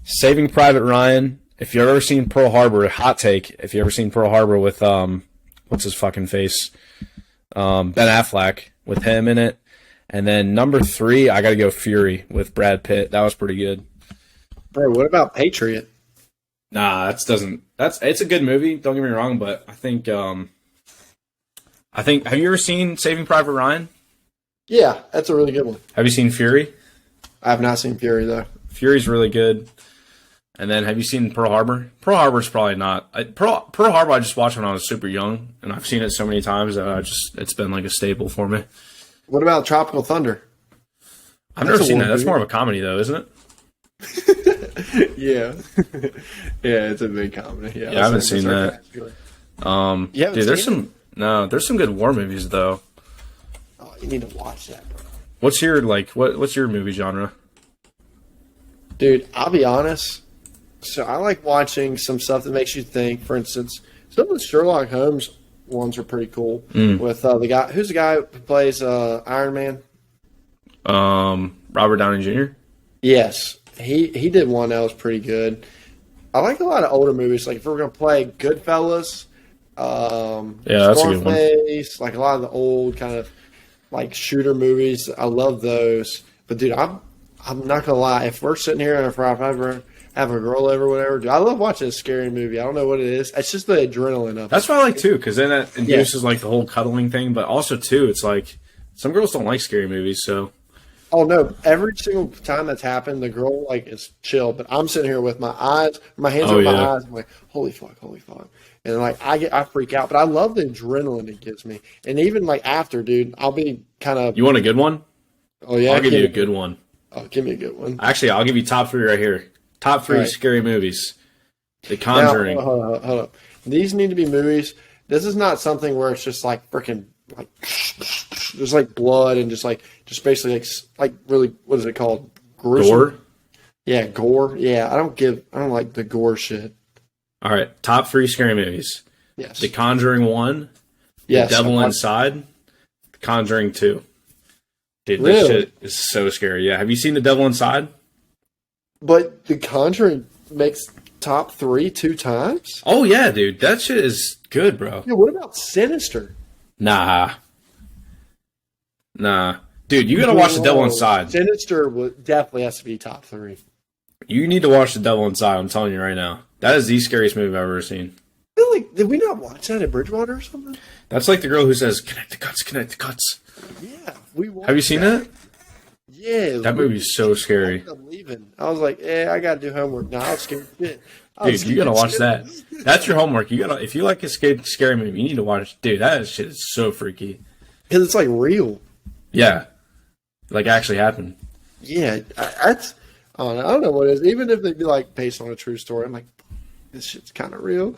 Saving Private Ryan. If you've ever seen Pearl Harbor, hot take. If you've ever seen Pearl Harbor with, what's his fucking face? Ben Affleck, with him in it. And then number 3, I got to go Fury with Brad Pitt. That was pretty good. Bro, what about Patriot? Nah, it's a good movie. Don't get me wrong, but I think, have you ever seen Saving Private Ryan? Yeah, that's a really good one. Have you seen Fury? I have not seen Fury though. Fury's really good. And then have you seen Pearl Harbor? Pearl Harbor's probably not. Pearl Harbor I just watched when I was super young, and I've seen it so many times that it's been like a staple for me. What about Tropical Thunder? I've never seen that. That's more of a comedy though, isn't it? Yeah. Yeah, it's a big comedy. Yeah, I haven't seen that. Dude, there's some good war movies though. Oh, you need to watch that, bro. What's your what's your movie genre? Dude, I'll be honest. So I like watching some stuff that makes you think. For instance, some of the Sherlock Holmes ones are pretty cool. With the guy, who's the guy who plays Iron Man? Robert Downey Jr. Yes, he did one that was pretty good. I like a lot of older movies. Like if we're gonna play Goodfellas, that's a good one. Scarface, like a lot of the old kind of like shooter movies. I love those. But dude, I'm not gonna lie. If we're sitting here and if I ever have a girl over, or whatever, dude, I love watching a scary movie. I don't know what it is. It's just the adrenaline of it. That's what I like too, because then that induces like the whole cuddling thing. But also too, it's like some girls don't like scary movies, so. Oh no! Every single time that's happened, the girl like is chill, but I'm sitting here with my hands over my eyes. I'm like, holy fuck, and like I freak out. But I love the adrenaline it gives me, and even like after, dude, I'll be kind of. You want a good one? Oh yeah, I'll give you a good one. Oh, give me a good one. Actually, I'll give you top 3 right here. Top 3 right. Scary movies. The Conjuring. Now, hold on. These need to be movies. This is not something where it's just like freaking like there's like blood and just basically like really, what is it called? Gruesome? Gore? Yeah, gore. Yeah, I don't like the gore shit. All right, top 3 scary movies. Yes. The Conjuring 1. Yes. The Devil Inside. The Conjuring 2. Dude, Really? this shit is so scary. Yeah, have you seen The Devil Inside? But The Conjuring makes top 3 2 times? Oh yeah, dude, that shit is good, bro. Yeah, what about Sinister? Nah. Dude, you gotta watch The Devil Inside. Sinister definitely has to be top 3. You need to watch The Devil Inside, I'm telling you right now. That is the scariest movie I've ever seen. Really? Did we not watch that at Bridgewater or something? That's like the girl who says, connect the cuts, connect the cuts. Yeah, we watched. Have you seen that? Yeah. That movie's so scary. I'm leaving. I was like, I gotta do homework now. I was scared shit. Dude, you gotta watch that. That's your homework. If you like a scary movie, you need to watch. Dude, that shit is so freaky. Because it's like real. Yeah, like actually happened. Yeah, I don't know what it is. Even if they be like based on a true story, I'm like, this shit's kind of real.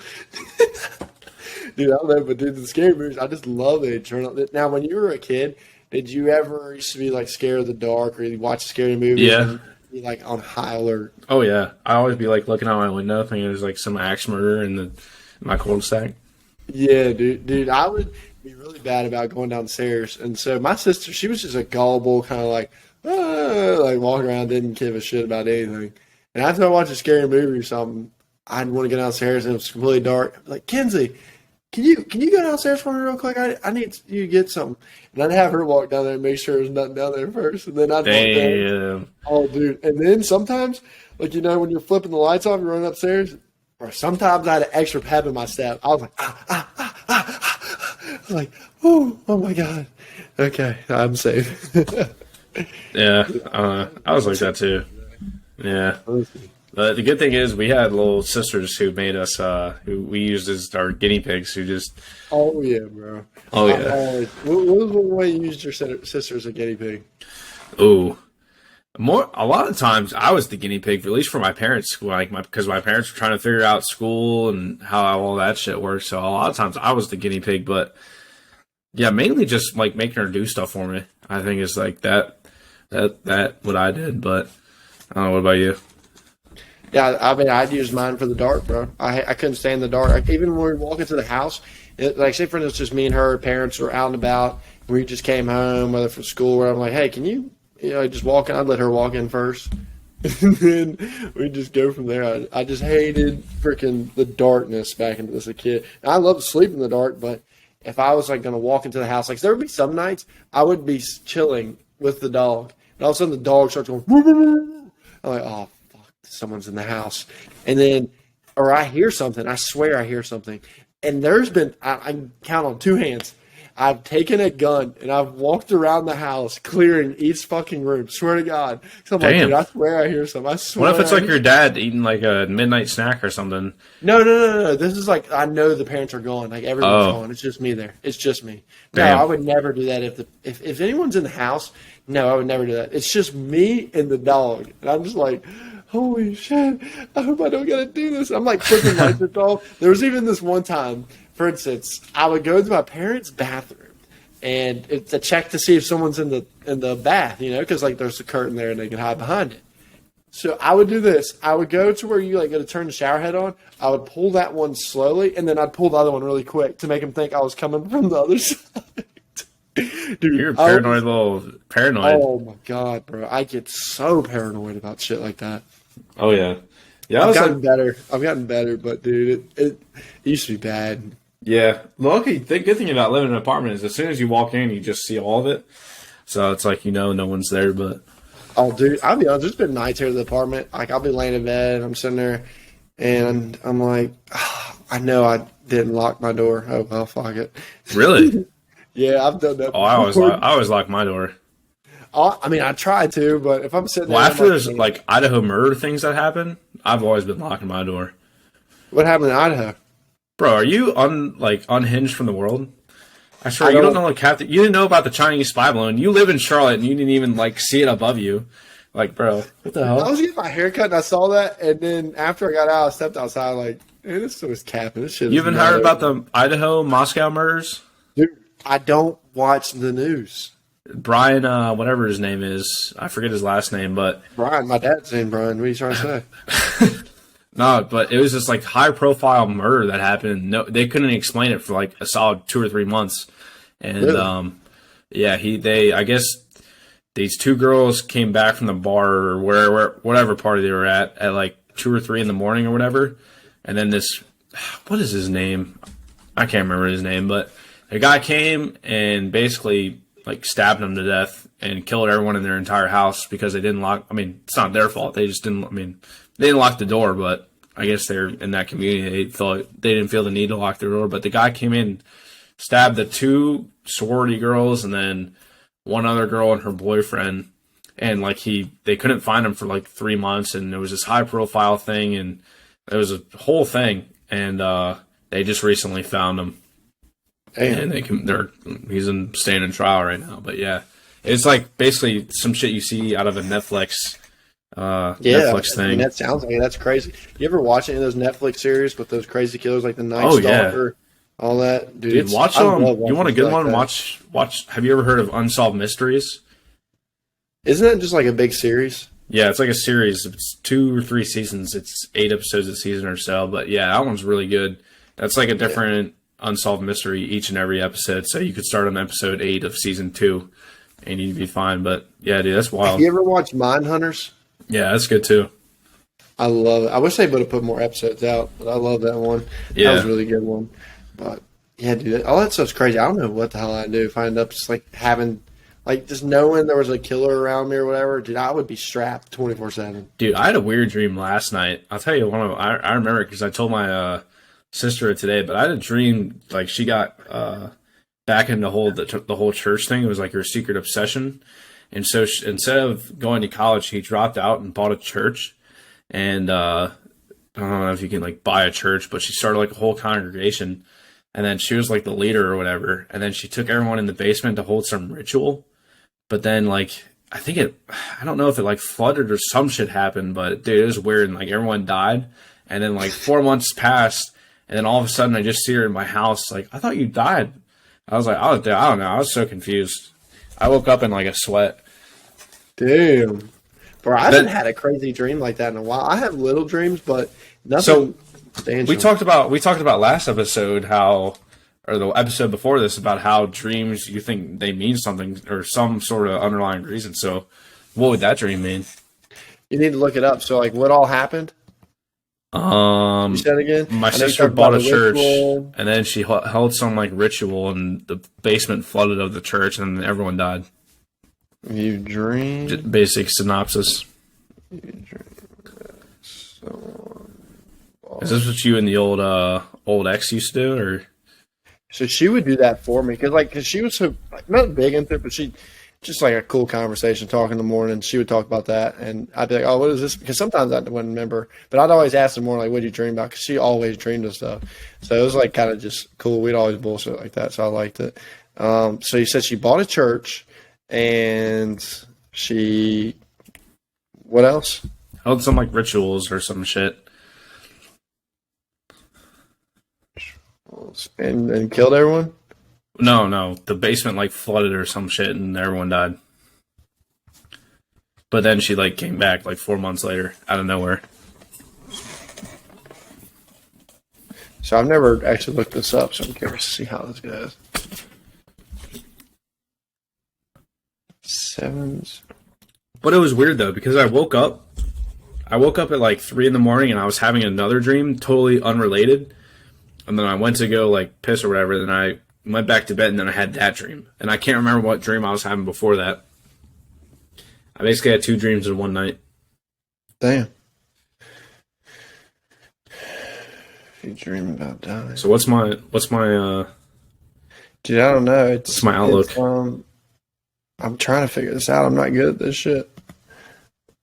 Dude, I don't know, but dude, the scary movies, I just love it. Now, when you were a kid, did you ever used to be like scared of the dark, or you watch scary movies Yeah. and be like on high alert? Oh yeah. I always be like looking out my window, thinking there's like some axe murder in my cul-de-sac. Yeah, dude, I would be really bad about going downstairs, and so my sister, she was just a gullible kind of like, like walking around, didn't give a shit about anything. And after I watched a scary movie or something, I'd want to go downstairs and it was completely dark. I'd be like, Kenzie, can you go downstairs for me real quick? I need you to get something. And I'd have her walk down there and make sure there's nothing down there first, and then I'd walk down. Damn. Oh, dude. And then sometimes, like, when you're flipping the lights off, you're running upstairs, or sometimes I had an extra pep in my step. I was like, I was like, oh my God. Okay, I'm safe. Yeah. I was like that too. Yeah. But the good thing is we had little sisters who made us, who we used as our guinea pigs who just. Oh, yeah, bro. Oh, yeah. What was one way you used your sister as a guinea pig? Ooh. A lot of times I was the guinea pig, at least for my parents, because my parents were trying to figure out school and how all that shit works. So a lot of times I was the guinea pig, but yeah, mainly just like making her do stuff for me. I think is like that what I did, but I don't know. What about you? Yeah, I mean, I'd use mine for the dark, bro. I couldn't stand the dark. Like, even when we walk into the house, like, say, for instance, just me and her parents were out and about. We just came home, whether from school, where I'm like, hey, can you just walk in? I'd let her walk in first. And then we just go from there. I just hated freaking the darkness back into this as a kid. And I love to sleep in the dark, but if I was, like, going to walk into the house, like, there would be some nights I would be chilling with the dog. And all of a sudden, the dog starts going, woo, woo, woo. I'm like, oh, someone's in the house. And then, or I hear something. I swear I hear something. And there's been, I count on two hands. I've taken a gun and I've walked around the house clearing each fucking room. Swear to God. So I'm like, dude, I swear I hear something. I swear. What if it's like your dad eating like a midnight snack or something? No. This is like, I know the parents are gone. Like, everyone's gone. It's just me there. It's just me. Damn. No, I would never do that. If anyone's in the house, no, I would never do that. It's just me and the dog. And I'm just like, holy shit, I hope I don't gotta do this. I'm like flipping lights off. There was even this one time, for instance, I would go to my parents' bathroom and to check to see if someone's in the bath, because like there's a curtain there and they can hide behind it. So I would do this. I would go to where you like go to turn the shower head on. I would pull that one slowly and then I'd pull the other one really quick to make them think I was coming from the other side. Dude, you're a paranoid little paranoid. Oh my God, bro. I get so paranoid about shit like that. Oh yeah. Yeah, I've gotten better, but dude, it used to be bad. Yeah. Lucky, the good thing about living in an apartment is as soon as you walk in, you just see all of it. So it's like, no one's there, but. Oh, dude, I'll be honest, there's been nights here at the apartment. Like, I'll be laying in bed, and I'm sitting there, and I'm like, I know I didn't lock my door. Oh, well, fuck it. Really? Yeah, I've done that. Oh, I always lock my door. I mean, I try to, but if I'm sitting there. Well, after there's like Idaho murder things that happen, I've always been locking my door. What happened in Idaho? Bro, are you unhinged from the world? I swear, you don't know you didn't know about the Chinese spy balloon. You live in Charlotte and you didn't even see it above you. Like, bro, what the hell? I was getting my hair cut and I saw that, and then after I got out, I stepped outside like, hey, this was capping. This shit. You haven't heard about the Idaho Moscow murders? Dude, I don't watch the news. Brian, whatever his name is, I forget his last name, but Brian, my dad's name Brian. What are you trying to say? No, but it was this high profile murder that happened. No, they couldn't explain it for a solid 2 or 3 months, and really? I guess these two girls came back from the bar or whatever party they were at 2 or 3 in the morning or whatever, and then what is his name? I can't remember his name, but a guy came and basically stabbed them to death and killed everyone in their entire house because they didn't lock. I mean, it's not their fault. They just didn't. I mean, they didn't lock the door, but I guess they're in that community. They didn't feel the need to lock their door. But the guy came in, stabbed the 2 sorority girls, and then one other girl and her boyfriend. And they couldn't find him for 3 months, and there was this high profile thing, and it was a whole thing. And they just recently found him. And he's staying in trial right now. But yeah, it's basically some shit you see out of a Netflix thing. I mean, that sounds like that's crazy. You ever watch any of those Netflix series with those crazy killers like the Night Stalker? all that. Dude, watch them. You want a good one? Watch. Have you ever heard of Unsolved Mysteries? Isn't that just like a big series? Yeah, it's like a series. It's 2 or 3 seasons. It's 8 episodes a season or so. But yeah, that one's really good. That's like a different unsolved mystery each and every episode. So you could start on episode 8 of season 2 and you'd be fine. But yeah, dude, that's wild. Have you ever watched Mindhunters? Yeah, that's good too. I love it. I wish they would have put more episodes out, but I love that one. Yeah. That was a really good one. But yeah, dude, all that stuff's crazy. I don't know what the hell I'd do if I end up just like having, like just knowing there was a killer around me or whatever. Dude, I would be strapped 24/7. Dude, I had a weird dream last night. I'll tell you I remember it because I told my sister today, but I had a dream like she got back into the whole church thing. It was like her secret obsession. And so instead of going to college, she dropped out and bought a church. And I don't know if you can like buy a church, but she started like a whole congregation. And then she was like the leader or whatever. And then she took everyone in the basement to hold some ritual. But then like, I don't know if it like flooded or some shit happened, but dude, it was weird. And like everyone died. And then like 4 months passed. And then all of a sudden I just see her in my house. Like, I thought you died. I was like, I don't know. I was so confused. I woke up in like a sweat. Damn. Bro, I haven't had a crazy dream like that in a while. I have little dreams, but nothing substantial. We talked about last episode or the episode before this about how dreams, you think they mean something or some sort of underlying reason. So what would that dream mean? You need to look it up. So like what all happened? You said again? My sister bought a church and then she held some like ritual and the basement flooded of the church and everyone died. You dream? Basic synopsis. You dream Is this what you and the old ex used to do, or? So she would do that for me because she was so not big into it, but she just like a cool conversation, talking in the morning. She would talk about that, and I'd be like, "Oh, what is this?" Because sometimes I wouldn't remember, but I'd always ask her more like, "What did you dream about?" Because she always dreamed of stuff. So it was like kind of just cool. We'd always bullshit like that, so I liked it. So you said she bought a church. And what else? Held some like rituals or some shit. And killed everyone? No. The basement like flooded or some shit and everyone died. But then she like came back like 4 months later out of nowhere. So I've never actually looked this up, so I'm curious to see how this goes. Sevens. But it was weird though because I woke up at like 3 a.m. and I was having another dream totally unrelated, and then I went to go like piss or whatever. Then I went back to bed and then I had that dream, and I can't remember what dream I was having before that. I basically had 2 dreams in one night. Damn. You dream about dying. So what's my dude? I don't know. It's my outlook. I'm trying to figure this out. I'm not good at this shit.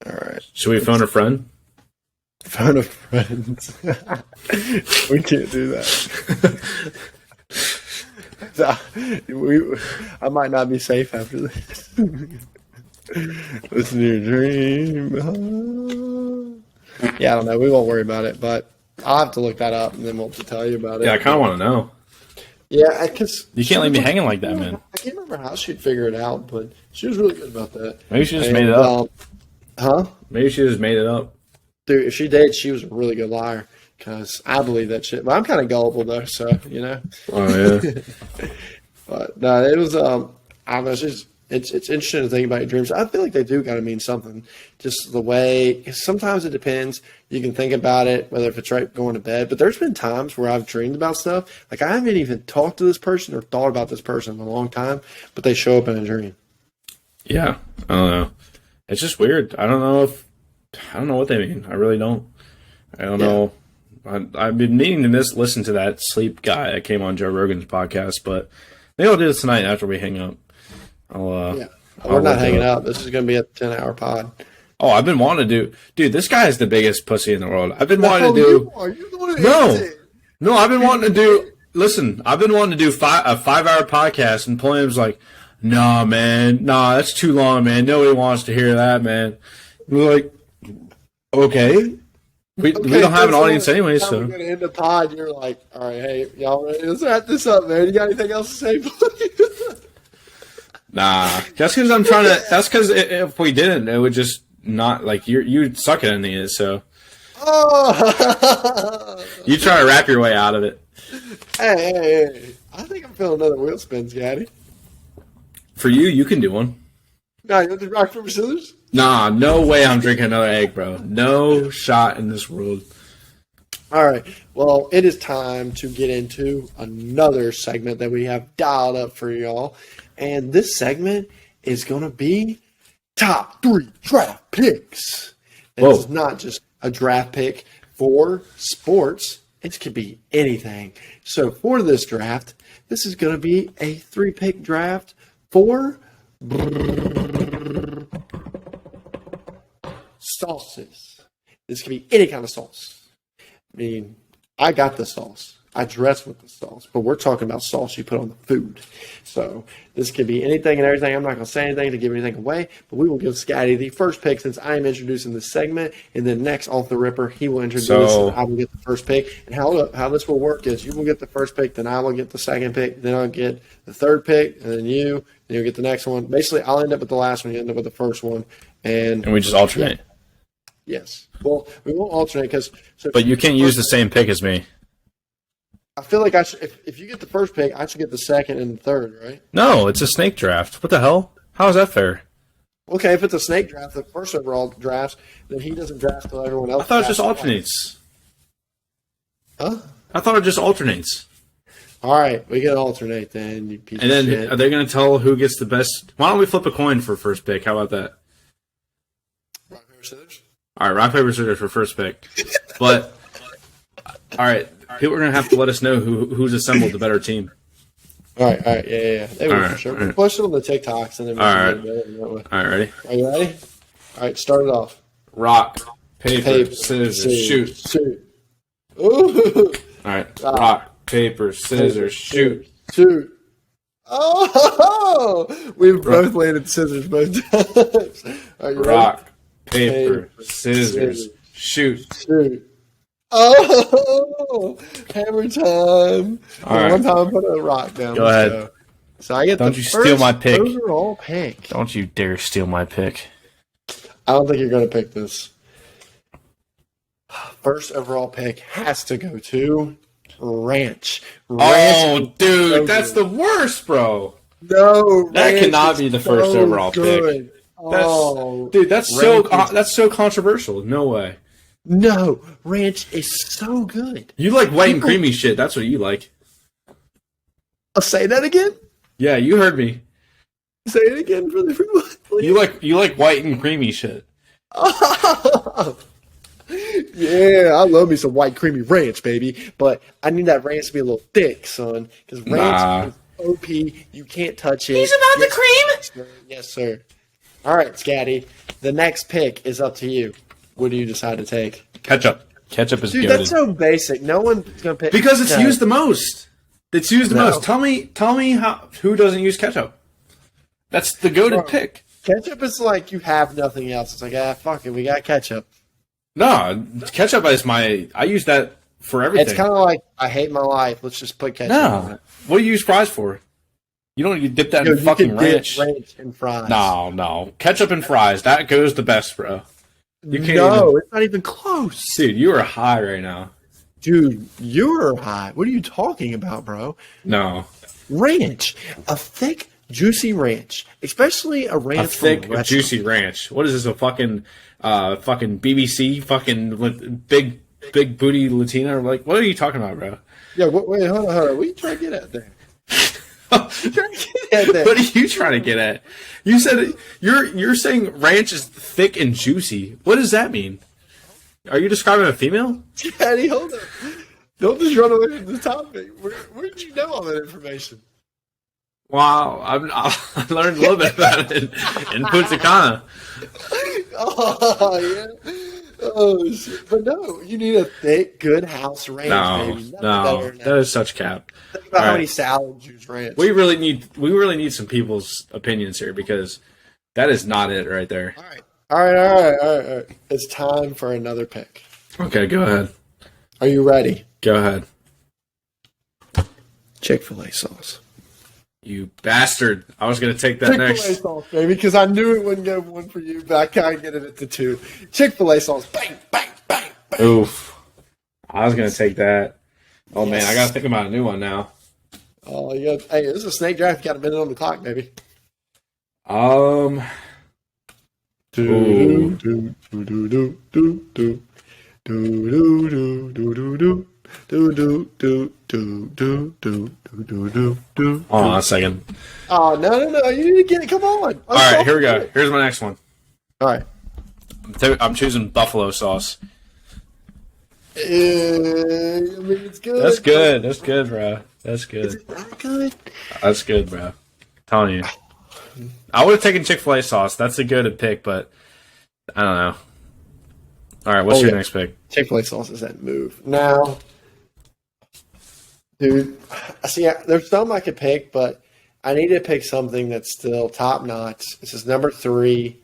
All right. Should we phone a friend? Phone a friend. We can't do that. I might not be safe after this. Listen to your dream. Yeah, I don't know. We won't worry about it, but I'll have to look that up and then we'll tell you about it. Yeah, I kind of want to know. Yeah, because you can't leave me hanging like that, man. I can't remember how she'd figure it out, but she was really good about that. Maybe she just made it up. Huh? Maybe she just made it up. Dude, if she did, she was a really good liar because I believe that shit. But I'm kind of gullible though, so you know. Oh yeah. But no, it was. I don't know. It's interesting to think about your dreams. I feel like they do kind of mean something. Just the way. Sometimes it depends. You can think about it, whether if it's right going to bed. But there's been times where I've dreamed about stuff. Like I haven't even talked to this person or thought about this person in a long time, but they show up in a dream. Yeah, I don't know. It's just weird. I don't know what they mean. I really don't. I don't know. I've been meaning to listen to that sleep guy that came on Joe Rogan's podcast, but maybe I'll do this tonight after we hang up. We're not hanging up. This is going to be a 10-hour pod. Oh, I've been wanting to do... Dude, this guy is the biggest pussy in the world. I've been wanting to do... No, I've been wanting to do... Listen, I've been wanting to do a 5-hour podcast, and Pulliam's like, nah, man. Nah, that's too long, man. Nobody wants to hear that, man. We're like, okay. We don't have an audience anyway, so. We're so. going to end the pod. You're like, all right, hey, y'all ready? Let's wrap this up, man. You got anything else to say, please? Nah, that's because I'm trying to. That's because if we didn't, it would just not like you'd suck at ending it. So Oh, you try to wrap your way out of it. hey. I think I'm feeling another wheel spin, Scotty. For you, you can do one. No, you want to rock, paper, scissors? Nah, no way I'm drinking another egg, bro. No shot in this world. All right. Well, it is time to get into another segment that we have dialed up for y'all. And this segment is going to be top 3 draft picks. This is not just a draft pick for sports. It could be anything. So for this draft, this is going to be a 3-pick draft for sauces. This could be any kind of sauce. I mean, I got the sauce. I dress with the sauce, but we're talking about sauce you put on the food. So this could be anything and everything. I'm not going to say anything to give anything away, but we will give Scotty the first pick since I am introducing this segment. And then next, off the ripper, he will introduce and I will get the first pick. And how this will work is you will get the first pick, then I will get the second pick, then I'll get the third pick, and then you'll get the next one. Basically, I'll end up with the last one, you end up with the first one. And we just alternate. Yes. Well, we won't alternate because. But you can't use the same pick as me. I feel like I should. If you get the first pick, I should get the second and the third, right? No, it's a snake draft. What the hell? How is that fair? Okay, if it's a snake draft, the first overall drafts, then he doesn't draft until everyone else. I thought it just alternates. Huh? I thought it just alternates. All right, we can alternate then. You piece And then of shit. are they going to tell who gets the best? Why don't we flip a coin for first pick? How about that? Rock, paper, scissors? All right, rock, paper, scissors for first pick. But, all right, people are going to have to let us know who's assembled the better team. All right, yeah. They will All right, for sure. all We'll right. post it on the TikToks and then we All can right. get it that way. All right, ready? Are you ready? All right, start it off. Rock, paper, scissors, shoot. Shoot. Ooh. All right, rock, paper, scissors, shoot. Shoot. Oh, we've both landed scissors both times. Are you Rock, paper, scissors, shoot. ready? Shoot. Oh, hammer time. All right. One time I put a rock down. Go Let's ahead. go. So I get Don't the you first steal my pick. overall pick. Don't you dare steal my pick. I don't think you're going to pick this. First overall pick has to go to Ranch. Oh, dude, so that's good. the worst, bro. No, That Ranch cannot is be the first so overall pick. good. Oh, Dude, that's Ranch so controversial. No way. no, Ranch is so good. You like white and People- creamy shit. That's what you like. I'll say that again. Yeah, you heard me. Say it again for everyone. Please. You like white and creamy shit. Yeah, I love me some white creamy ranch, baby. But I need that ranch to be a little thick, son. Because ranch is OP. You can't touch it. He's about the cream. Yes, sir. All right, Scatty. The next pick is up to you. What do you decide to take? Ketchup. Ketchup is Dude, goated. that's so basic. No one's gonna pick Because it's No. used the most. It's used the No. most. Tell me who doesn't use ketchup? That's the goated Bro. pick. Ketchup is like you have nothing else. It's like fuck it, we got ketchup. No, ketchup is I use that for everything. It's kind of like I hate my life. Let's just put ketchup on No. it. What do you use fries for? You don't you dip that Yo, in you fucking can dip ranch. ranch and fries. No. Ketchup and fries. That goes the best, bro. You can't no, even, it's not even close. dude, you are high right now. Dude, you're high. What are you talking about, bro? No. Ranch. A thick, juicy ranch. Especially a ranch A thick, from a restaurant. juicy ranch. What is this, a fucking BBC fucking big booty Latina? Like, what are you talking about, bro? Yeah, wait, hold on. What are you trying to get at there? Trying to get at there? What are you trying to get at? You said you're saying ranch is thick and juicy. What does that mean? Are you describing a female? Daddy, hold on. Don't just run away from the topic. Where did you know all that information? Wow, I learned a little bit about it in Punta Cana. Oh, yeah. Oh, shit. But no, you need a thick, good house ranch, No, baby. Nothing no, better than that is such cap. Think about how All many right. salads use ranch. We really need some people's opinions here because that is not it right there. All right. It's time for another pick. Okay, go ahead. Are you ready? Go ahead. Chick-fil-A sauce. You bastard. I was going to take that Chick-fil-A next. sauce, baby, because I knew it wouldn't go one for you, but I can't get it at the two. Chick-fil-A sauce. Bang, bang, bang, bang. Oof. I was going to take that. Oh, man, I got to think about a new one now. Oh, hey, this is a snake draft. You got a minute on the clock, baby. Ooh. Hold on a second. Oh, no. You need to get it. Come on. All right, here we go. Here's my next one. All right. I'm choosing buffalo sauce. I mean, it's good. That's good. That's good, bro. That's good. Is it that good? That's good, bro. I'm telling you. I would have taken Chick-fil-A sauce. That's a good pick, but I don't know. All right, what's your next pick? Chick-fil-A sauce is that move. Now, dude, see, there's some I could pick, but I need to pick something that's still top notch. This is number 3,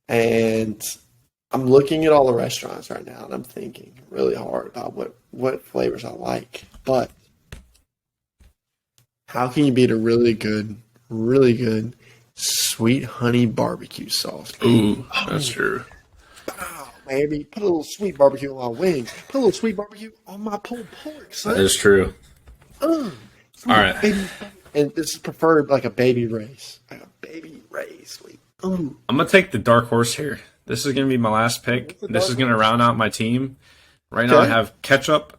and I'm looking at all the restaurants right now, and I'm thinking really hard about what flavors I like. But how can you beat a really good sweet honey barbecue sauce? Ooh, that's true. Wow, baby. Put a little sweet barbecue on my wings. Put a little sweet barbecue on my pulled pork, son. That is true. All right. Baby. And this is preferred like a baby race. Like a baby race. Sweet. I'm going to take the dark horse here. This is going to be my last pick. This is going to round out my team. Right now I have ketchup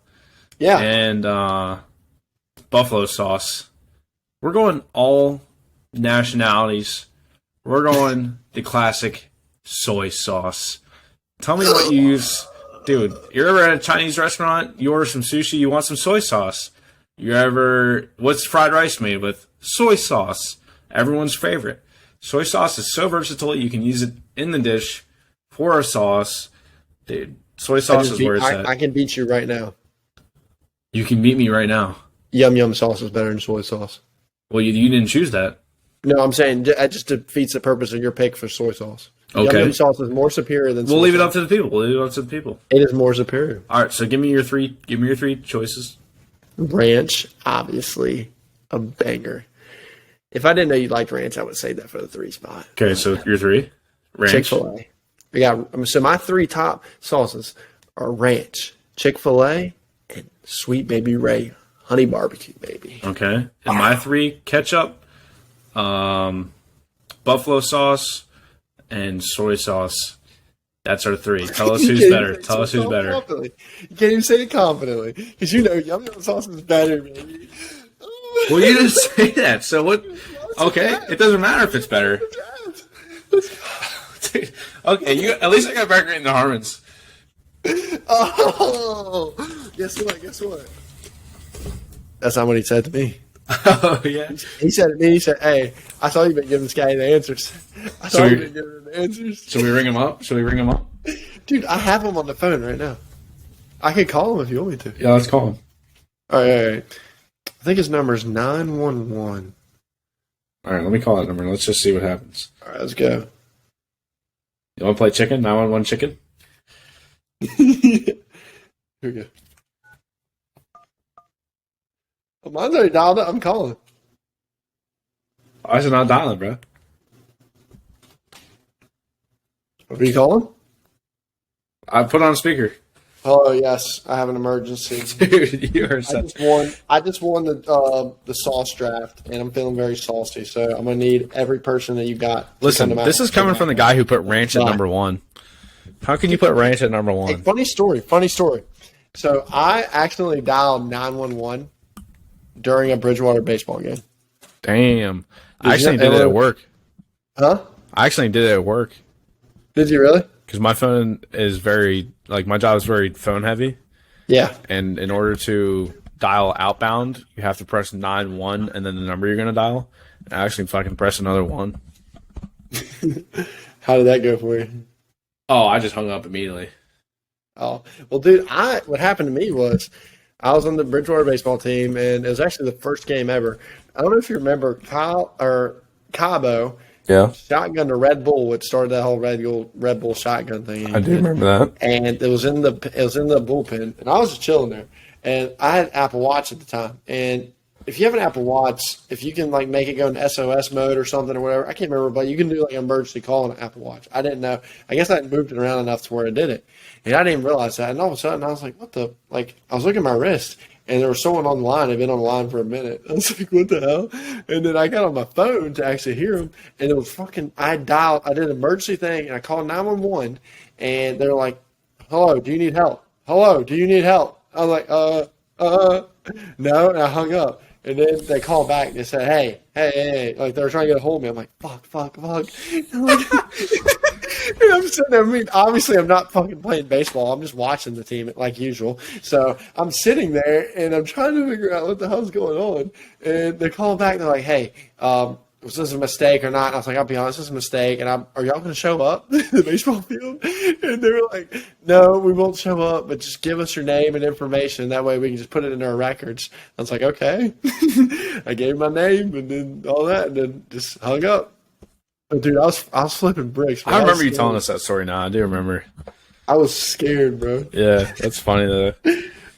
and buffalo sauce. We're going all nationalities. We're going the classic soy sauce. Tell me what you use. Dude, you're ever at a Chinese restaurant, you order some sushi, you want some soy sauce. What's fried rice made with? Soy sauce. Everyone's favorite. Soy sauce is so versatile, you can use it in the dish for a sauce. Dude, soy sauce is where it's at. I can beat you right now. You can beat me right now. Yum Yum sauce is better than soy sauce. Well, you didn't choose that. No, I'm saying that just defeats the purpose of your pick for soy sauce. Okay. Yum Yum sauce is more superior than soy We'll leave it up sauce. to the people. We'll leave it up to the people. It is more superior. All right, so give me your three choices. Ranch, obviously, a banger. If I didn't know you liked ranch, I would say that for the 3 spot. Okay, so your 3? Ranch. Chick-fil-A. So my 3 top sauces are ranch, Chick-fil-A, and Sweet Baby Ray honey barbecue, baby. Okay. And my 3, ketchup, buffalo sauce, and soy sauce. That's our 3. Tell us who's better. Tell us who's better. Confidently. You can't even say it confidently because you know Yum Yum sauce is better, baby. Well, you didn't say that. So what? Okay, it doesn't matter if it's better. Okay, at least I got back right in the Harmons. Oh, guess what? That's not what he said to me. Oh, yeah. He said to me, hey, I saw you been giving this guy the answers. You've been giving him the answers. Should we ring him up? Dude, I have him on the phone right now. I could call him if you want me to. Yeah, let's call him. All right. I think his number is 911. All right, let me call that number. Let's just see what happens. All right, let's go. You want to play chicken? 911 chicken? Here we go. Well, mine's already dialed up. I'm calling. Why is it not dialing, bro? Are you calling? I put on speaker. Oh yes, I have an emergency. Dude, you are such... I just won the sauce draft, and I'm feeling very saucy. So I'm gonna need every person that you got. Listen, this is coming from the guy who put ranch at number 1. How can you put ranch at number 1? Hey, funny story. So I accidentally dialed 911 during a Bridgewater baseball game. Damn, I actually did it at work. Huh? I actually did it at work. Did you really? Because my phone is my job is very phone heavy. Yeah. And in order to dial outbound, you have to press 9-1 and then the number you're going to dial. I actually fucking press another 1. How did that go for you? Oh, I just hung up immediately. Oh, well, dude, what happened to me was I was on the Bridgewater baseball team, and it was actually the first game ever. I don't know if you remember Cabo Yeah. shotgunned a Red Bull, which started that whole Red Bull shotgun thing. I do remember that. And it was in the bullpen, and I was just chilling there. And I had Apple Watch at the time, and if you have an Apple Watch, if you can like make it go in SOS mode or something or whatever, I can't remember, but you can do like emergency call on an Apple Watch. I didn't know. I guess I hadn't moved it around enough to where it did it, and I didn't even realize that. And all of a sudden, I was like, "What the?" Like I was looking at my wrist, and there was someone on the line. They'd been on the line for a minute. I was like, "What the hell?" And then I got on my phone to actually hear them, and it was fucking. I did an emergency thing, and I called 911, and they're like, "Hello, do you need help? Hello, do you need help?" I was like, no, and I hung up. And then they called back and they said, hey, like they were trying to get a hold of me. I'm like, fuck. And I'm, like, and I'm sitting there. I mean, obviously I'm not fucking playing baseball. I'm just watching the team like usual. So I'm sitting there and I'm trying to figure out what the hell's going on. And they call back. And they're like, hey, was this a mistake or not? And I was like, I'll be honest, this is a mistake. And are y'all going to show up to the baseball field? And they were like, no, we won't show up, but just give us your name and information. That way we can just put it in our records. I was like, okay. I gave my name and then all that and then just hung up. But dude, I was flipping bricks. I remember you telling us that story now. I do remember. I was scared, bro. Yeah, that's funny though.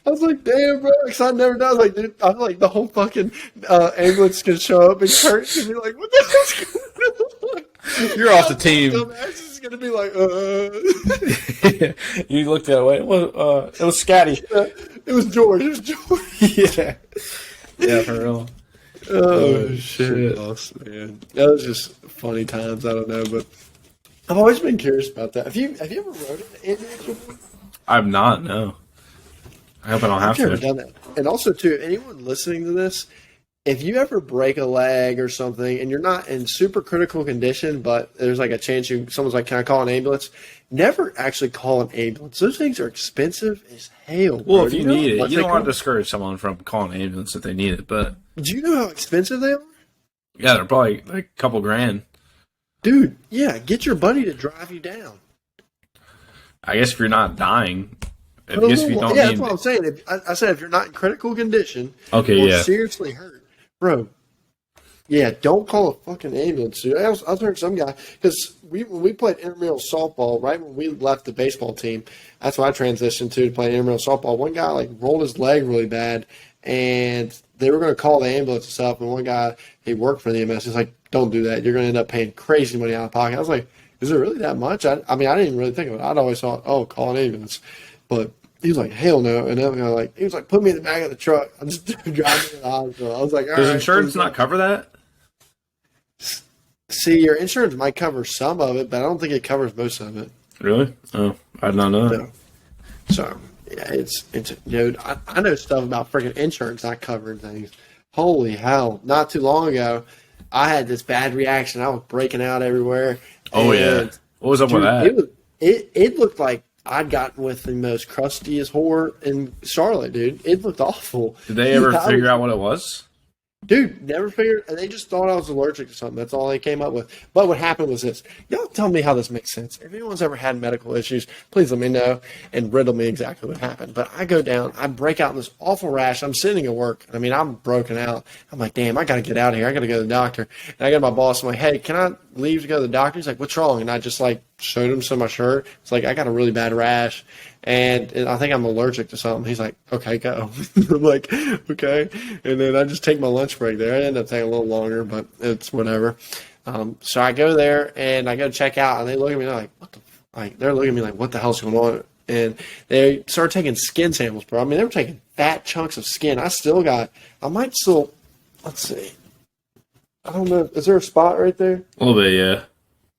I was like, damn, bro, because I never done. I was like, dude, I was like, the whole fucking ambulance can show up and Kurt can be like, what the hell's going on? You're off the team. Dumbass is going to be like, You looked that way. It was Scotty. It was George. Yeah. Yeah, for real. Oh, shit. Awesome, man. That was just funny times. I don't know, but I've always been curious about that. Have you ever rode an ambulance before? I've not, no. I hope I don't have I've never to. done that. And also, too, anyone listening to this, if you ever break a leg or something and you're not in super critical condition, but there's like a chance someone's like, can I call an ambulance? Never actually call an ambulance. Those things are expensive as hell. Well, bro. if you need it, you don't want to discourage someone from calling an ambulance if they need it. But do you know how expensive they are? Yeah, they're probably like a couple grand. Dude, yeah, get your buddy to drive you down. I guess if you're not dying. Yeah, that's what I'm saying. I said if you're not in critical condition, or seriously hurt, bro. Yeah, don't call a fucking ambulance, dude. I was hearing some guy because when we played intramural softball, right when we left the baseball team, that's what I transitioned to play intramural softball. One guy like rolled his leg really bad, and they were going to call the ambulance and stuff. And one guy, he worked for the EMS. He's like, "Don't do that. You're going to end up paying crazy money out of pocket." I was like, "Is it really that much?" I mean, I didn't even really think of it. I'd always thought, "Oh, call an ambulance." But he was like, hell no. And then he was like, put me in the back of the truck. I'm just driving to the hospital. I was like, all does right, insurance not cover that? See, your insurance might cover some of it, but I don't think it covers most of it. Really? Oh, I did not know that. No. So, yeah, it's dude, I know stuff about freaking insurance not covering things. Holy hell. Not too long ago, I had this bad reaction. I was breaking out everywhere. Oh, yeah. What was up with that? It looked like I'd gotten with the most crustiest whore in Charlotte, dude. It looked awful. Did they ever figure out what it was? Dude, never figured. They just thought I was allergic to something. That's all they came up with. But what happened was this. Y'all tell me how this makes sense. If anyone's ever had medical issues, please let me know and riddle me exactly what happened. But I go down, I break out in this awful rash. I'm sitting at work. I mean, I'm broken out. I'm like, damn, I got to get out of here. I got to go to the doctor. And I go to my boss. I'm like, hey, can I leave to go to the doctor? He's like, what's wrong? And I just like showed him some of my shirt. It's like, I got a really bad rash. And I think I'm allergic to something. He's like, okay, go. I'm like, okay. And then I just take my lunch break there. It ended up taking a little longer, but it's whatever. So I go there and I go check out, and they look at me like, what the? Like they're looking at me like, what the hell's going on? And they start taking skin samples, bro. I mean, they were taking fat chunks of skin. Let's see. I don't know. Is there a spot right there? A little bit, yeah.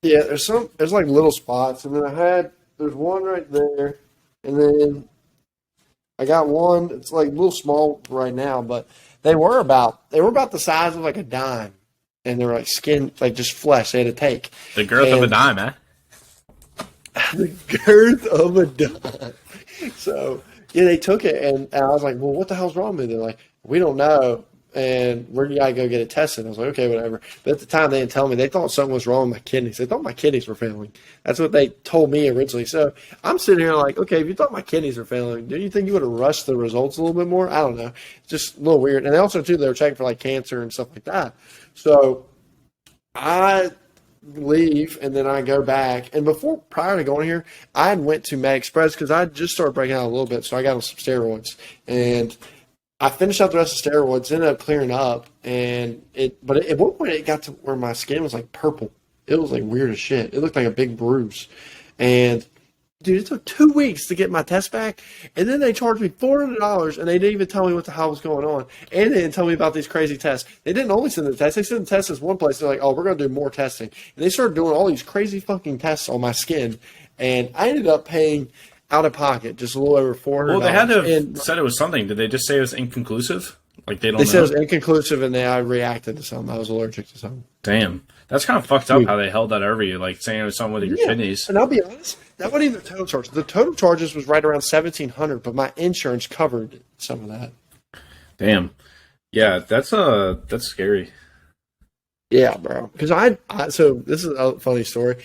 Yeah, there's like little spots, and then there's one right there. And then I got one. It's like a little small right now, but they were about the size of like a dime, and they were like skin, like just flesh. They had to take the girth of a dime, eh? The girth of a dime. So yeah, they took it, and I was like, "Well, what the hell's wrong with it?" They're like, "We don't know." And where do I go get it tested? I was like, okay, whatever. But at the time, they didn't tell me. They thought something was wrong with my kidneys. They thought my kidneys were failing. That's what they told me originally. So I'm sitting here like, okay, if you thought my kidneys were failing, do you think you would have rushed the results a little bit more? I don't know. It's just a little weird. And they also, too, they were checking for like cancer and stuff like that. So I leave, and then I go back. And prior to going here, I had went to Med Express because I just started breaking out a little bit, so I got on some steroids. And I finished out the rest of the steroids, ended up clearing up, but at one point it got to where my skin was like purple. It was like weird as shit. It looked like a big bruise. And dude, it took 2 weeks to get my test back, and then they charged me $400, and they didn't even tell me what the hell was going on, and they didn't tell me about these crazy tests. They didn't only send the tests; they sent the tests as one place. They're like, "Oh, we're going to do more testing," and they started doing all these crazy fucking tests on my skin, and I ended up paying out of pocket just a little over $400. Well, they had to have said it was something. Did they just say it was inconclusive? Like they don't. They said it was inconclusive, and I reacted to something. I was allergic to something. Damn, that's kind of fucked up how they held that over you, like saying it was something with your kidneys. And I'll be honest, that wasn't even the total charge. The total charges was right around $1,700, but my insurance covered some of that. Damn, yeah, that's scary. Yeah, bro. Because so this is a funny story.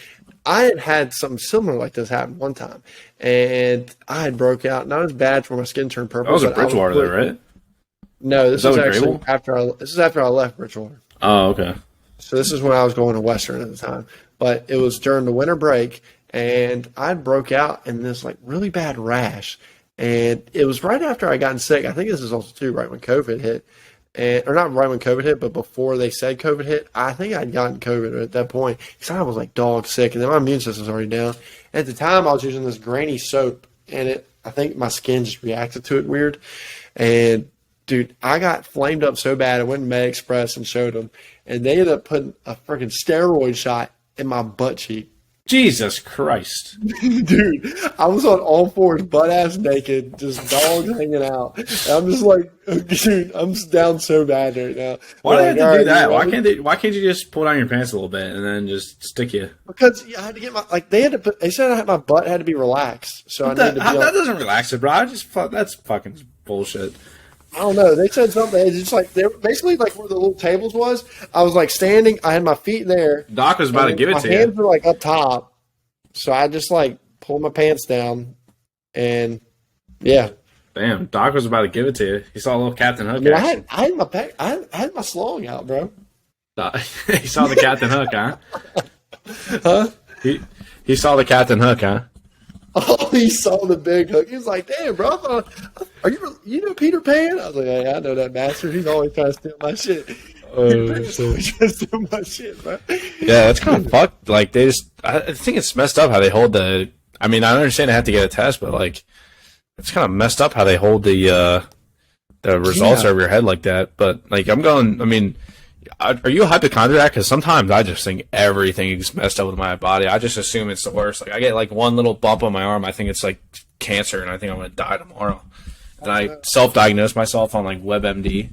I had something similar like this happen one time, and I had broke out. Not as bad where my skin turned purple. That was at Bridgewater, though, right? No, this was actually after I left Bridgewater. Oh, okay. So this is when I was going to Western at the time, but it was during the winter break, and I broke out in this like really bad rash, and it was right after I gotten sick. I think this is also too right when COVID hit, or not right when COVID hit, but before they said COVID hit. I think I'd gotten COVID at that point because I was like dog sick, and then my immune system was already down. At the time, I was using this grainy soap, and I think my skin just reacted to it weird, and dude, I got flamed up so bad. I went to Med Express and showed them, and they ended up putting a freaking steroid shot in my butt cheek. Jesus Christ. Dude, I was on all fours, butt ass naked, just dogs hanging out. And I'm just like, dude, I'm down so bad right now. Why do they have to do that? Why can't you just pull down your pants a little bit and then just stick you? Because I had to get they said my butt had to be relaxed. So that doesn't relax it, bro. That's fucking bullshit. I don't know. They said something. It's just like they're basically like where the little tables was. I was like standing. I had my feet there. Doc was about to give it to you. My hands were like up top, so I just like pulled my pants down, and yeah. Damn, Doc was about to give it to you. He saw a little Captain Hook. I had my slong out, bro. He saw the Captain Hook, huh? Huh? He saw the Captain Hook, huh? Oh, he saw the big hook. He was like, "Damn, bro, are you know Peter Pan?" I was like, "Hey, I know that bastard. He's always trying to steal my shit. Always trying to steal my shit, bro." Yeah, that's kind of fucked. Like I think it's messed up how they hold the. I mean, I understand they have to get a test, but like, it's kind of messed up how they hold the results over your head like that. But like, I'm going. I mean. Are you a hypochondriac? Because sometimes I just think everything is messed up with my body. I just assume it's the worst. Like I get like one little bump on my arm, I think it's like cancer, and I think I'm going to die tomorrow. And I self-diagnose myself on like WebMD.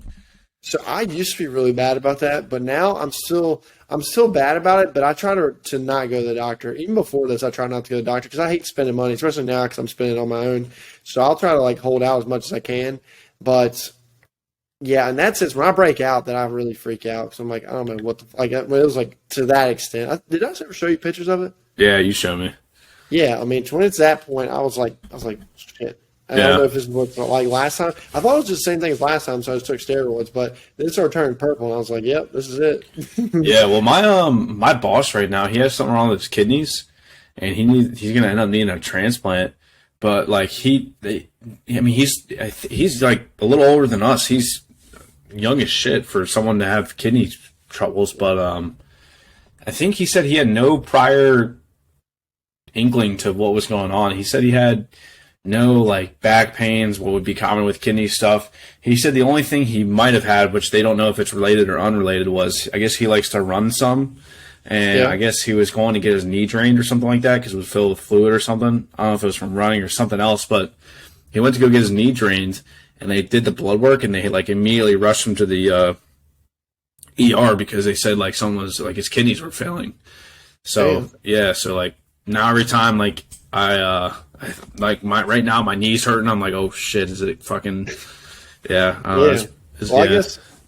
So I used to be really bad about that, but now I'm still bad about it. But I try to not go to the doctor. Even before this, I try not to go to the doctor because I hate spending money, especially now because I'm spending it on my own. So I'll try to like hold out as much as I can, but. Yeah, and that's it. When I break out, then I really freak out because I'm like, I don't know what it was like to that extent. Did I ever show you pictures of it? Yeah, you show me. Yeah, I mean, when it's that point, I was like, shit. I don't know if this is what like last time. I thought it was just the same thing as last time, so I just took steroids. But then it started turning purple, and I was like, yep, this is it. Yeah, well, my boss right now, he has something wrong with his kidneys, and he's gonna end up needing a transplant. But like he's like a little older than us. He's young as shit for someone to have kidney troubles, but I think he said he had no prior inkling to what was going on. He said he had no like back pains, what would be common with kidney stuff. He said the only thing he might have had, which they don't know if it's related or unrelated, was I guess he likes to run some, and I guess he was going to get his knee drained or something like that because it was filled with fluid or something. I don't know if it was from running or something else, but he went to go get his knee drained. And they did the blood work, and they like immediately rushed him to the ER because they said like someone was like his kidneys were failing. So so like now every time like I like right now my knee's hurting, I'm like, oh shit, is it fucking Well,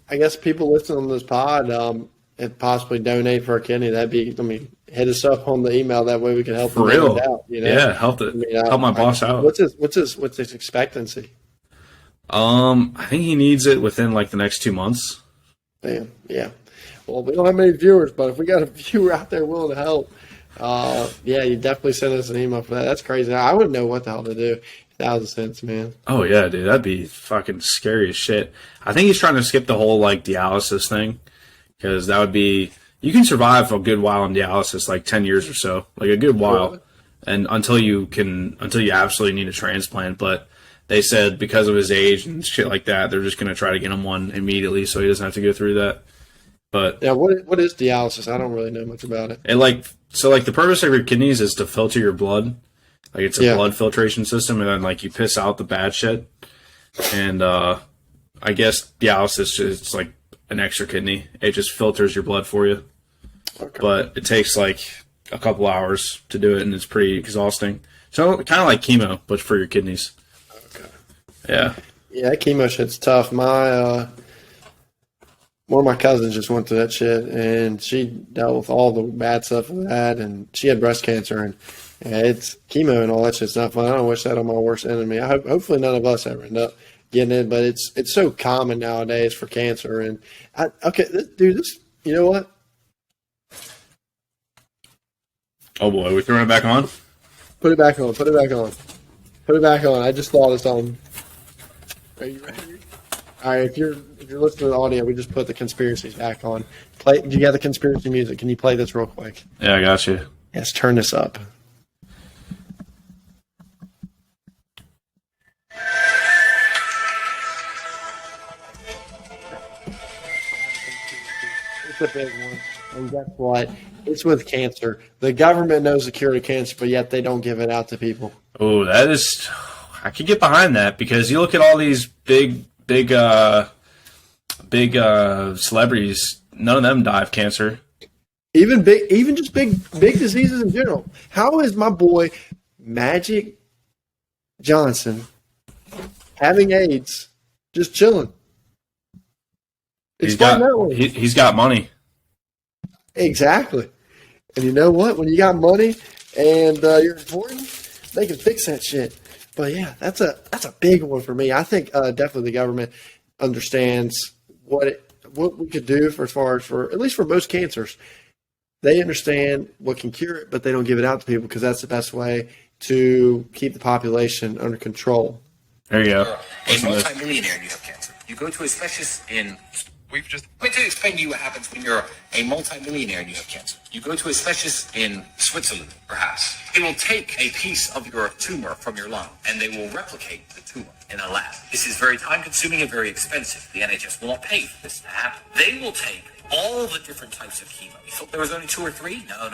I guess people listening to this pod, if possibly donate for a kidney, that'd be. I mean, hit us up on the email that way we can help for real. Out. You know? Yeah, help my boss out. What's his expectancy? I think he needs it within like the next 2 months. Damn, yeah. Well, we don't have many viewers, but if we got a viewer out there willing to help, yeah, you definitely send us an email for that. That's crazy. I wouldn't know what the hell to do. 1,000 cents, man. Oh yeah, dude, that'd be fucking scary as shit. I think he's trying to skip the whole like dialysis thing because that would be you can survive a good while in dialysis, like 10 years or so, like a good while, and until you absolutely need a transplant. But they said because of his age and shit like that, they're just gonna try to get him one immediately so he doesn't have to go through that. But yeah, what is dialysis? I don't really know much about it. And the purpose of your kidneys is to filter your blood. Like it's a blood filtration system, and then like you piss out the bad shit. And I guess dialysis is like an extra kidney. It just filters your blood for you. Okay. But it takes like a couple hours to do it, and it's pretty exhausting. So kind of like chemo, but for your kidneys. Okay. Yeah. Yeah, that chemo shit's tough. One of my cousins just went through that shit, and she dealt with all the bad stuff of that, and she had breast cancer, and it's chemo and all that shit's not fun. I don't wish that on my worst enemy. Hopefully none of us ever end up getting it, but it's so common nowadays for cancer. And you know what? Oh boy, we throwing it back on? Put it back on. Put it back on. Put it back on. I just thought of something. Are you ready? All right, if you're listening to the audio, we just put the conspiracies back on. You got the conspiracy music. Can you play this real quick? Yeah, I got you. Yes, turn this up. It's a big one. And guess what? It's with cancer. The government knows the cure to cancer, but yet they don't give it out to people. Oh, I could get behind that because you look at all these big celebrities. None of them die of cancer. Even just big diseases in general. How is my boy Magic Johnson having AIDS, just chilling? He's got money. Exactly. And you know what? When you got money and you're important, they can fix that shit. But yeah, that's a big one for me. I think definitely the government understands what we could do for at least for most cancers. They understand what can cure it, but they don't give it out to people because that's the best way to keep the population under control. There you go. A multi-millionaire and you have cancer. You go to a specialist in... I'm going to explain to you what happens when you're a multi-millionaire and you have cancer. You go to a specialist in Switzerland, perhaps. They will take a piece of your tumor from your lung and they will replicate the tumor in a lab. This is very time-consuming and very expensive. The NHS will not pay for this to happen. They will take all the different types of chemo. You thought there was only 2 or 3? No.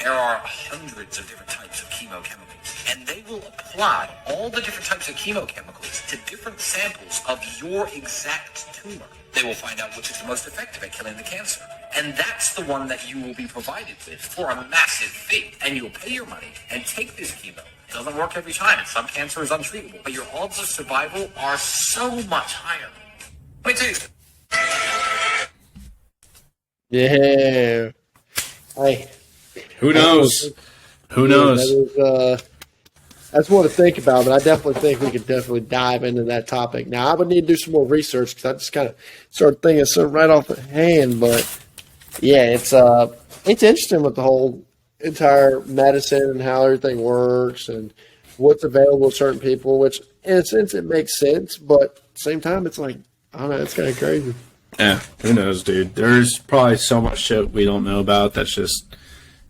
There are hundreds of different types of chemochemicals. And they will apply all the different types of chemochemicals to different samples of your exact tumor. They will find out which is the most effective at killing the cancer. And that's the one that you will be provided with for a massive fee. And you'll pay your money and take this chemo. It doesn't work every time. Some cancer is untreatable. But your odds of survival are so much higher. Let me tell you. Yeah. Hey. Who knows? Who knows? That's one to think about, but I definitely think we could definitely dive into that topic. Now, I would need to do some more research because I just kind of started thinking something right off the hand. But yeah, it's interesting with the whole entire medicine and how everything works and what's available to certain people. Which, in a sense, it makes sense, but at the same time, it's like I don't know, it's kind of crazy. Yeah, who knows, dude? There's probably so much shit we don't know about that's just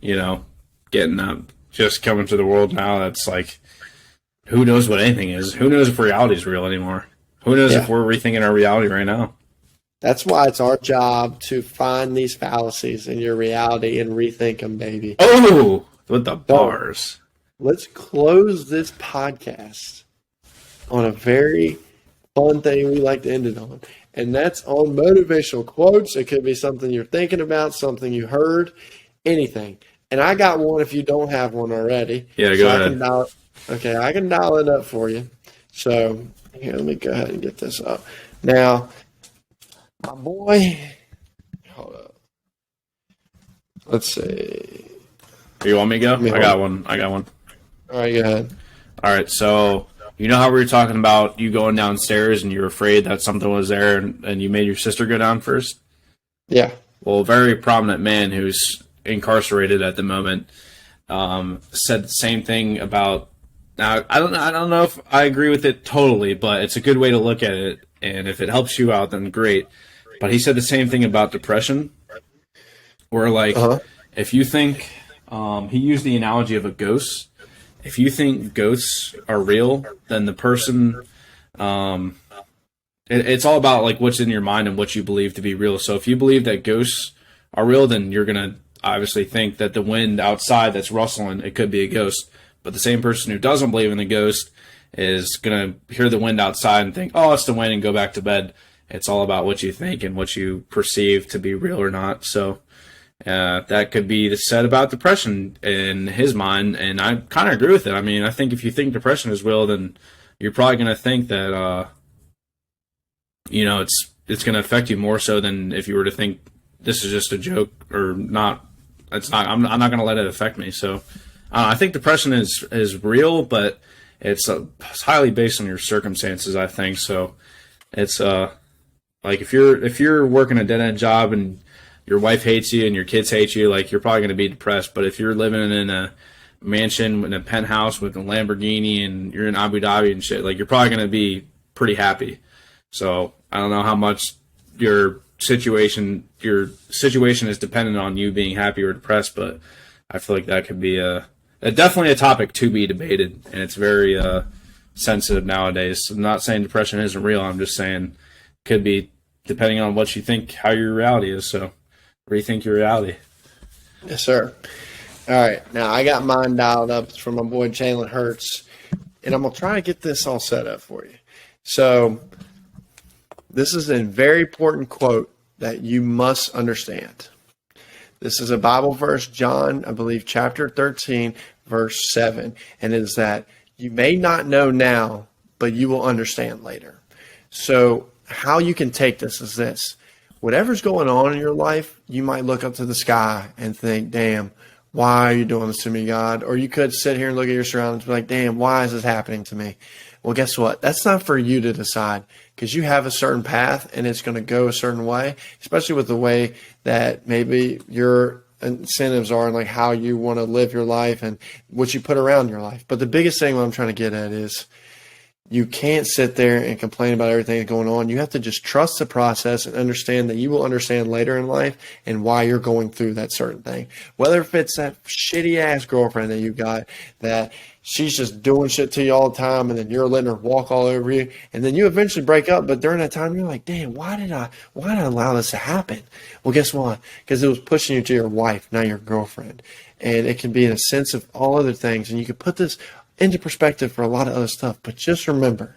getting up, just coming to the world now. That's like. Who knows what anything is? Who knows if reality is real anymore? Who knows if we're rethinking our reality right now? That's why it's our job to find these fallacies in your reality and rethink them, baby. Oh, with the bars. Let's close this podcast on a very fun thing we like to end it on. And that's on motivational quotes. It could be something you're thinking about, something you heard, anything. And I got one if you don't have one already. Yeah, go ahead. I can dial it up for you. So, here, let me go ahead and get this up. Now, my boy, hold up. Let's see. You want me to go? I got one. All right, go ahead. All right, so you know how we were talking about you going downstairs and you were afraid that something was there and you made your sister go down first? Yeah. Well, a very prominent man who's incarcerated at the moment said the same thing about. Now, I don't know if I agree with it totally, but it's a good way to look at it. And if it helps you out, then great. But he said the same thing about depression, where like if you think he used the analogy of a ghost. If you think ghosts are real, then the person it's all about like what's in your mind and what you believe to be real. So if you believe that ghosts are real, then you're gonna obviously think that the wind outside that's rustling, it could be a ghost. But the same person who doesn't believe in the ghost is gonna hear the wind outside and think, oh, it's the wind, and go back to bed. It's all about what you think and what you perceive to be real or not. So that could be said about depression in his mind, and I kind of agree with it. I mean, I think if you think depression is real, then you're probably going to think that it's going to affect you more so than if you were to think this is just a joke or not. It's not. I'm not going to let it affect me. So I think depression is real, but it's highly based on your circumstances, I think. So it's like if you're working a dead end job and your wife hates you and your kids hate you, like you're probably going to be depressed. But if you're living in a mansion in a penthouse with a Lamborghini and you're in Abu Dhabi and shit, like you're probably going to be pretty happy. So I don't know how much your situation is dependent on you being happy or depressed, but I feel like that could be definitely a topic to be debated, and it's very sensitive nowadays. I'm not saying depression isn't real. I'm just saying it could be depending on what you think, how your reality is. So rethink your reality. Yes, sir. All right. Now, I got mine dialed up. It's from my boy Jalen Hurts, and I'm going to try to get this all set up for you. So this is a very important quote that you must understand. This is a Bible verse, John, I believe, chapter 13, verse 7. And it is that you may not know now, but you will understand later. So how you can take this is this. Whatever's going on in your life, you might look up to the sky and think, damn, why are you doing this to me, God? Or you could sit here and look at your surroundings and be like, damn, why is this happening to me? Well, guess what? That's not for you to decide, because you have a certain path and it's going to go a certain way, especially with the way that maybe your incentives are and like how you want to live your life and what you put around your life. But the biggest thing what I'm trying to get at is you can't sit there and complain about everything that's going on. You have to just trust the process and understand that you will understand later in life and why you're going through that certain thing. Whether if it's that shitty ass girlfriend that you got that she's just doing shit to you all the time and then you're letting her walk all over you and then you eventually break up, but during that time you're like, damn, why did I allow this to happen? Well, guess what? Because it was pushing you to your wife, not your girlfriend. And it can be in a sense of all other things. And you can put this into perspective for a lot of other stuff. But just remember,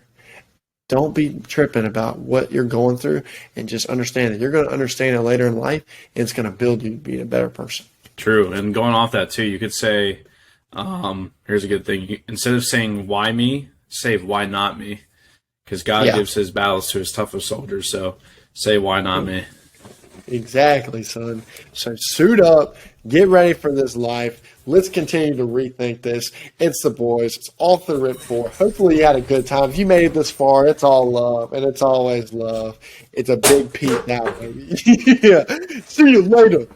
don't be tripping about what you're going through and just understand it. You're going to understand it later in life, and it's going to build you to be a better person. True. And going off that too, you could say, here's a good thing. Instead of saying why me, say why not me. Because God gives his battles to his toughest soldiers. So say why not me. Exactly, son. So suit up, get ready for this life. Let's continue to rethink this. It's the boys. It's off the rip 4. Hopefully you had a good time. If you made it this far, it's all love, and it's always love. It's a big peace out, baby. Yeah. See you later.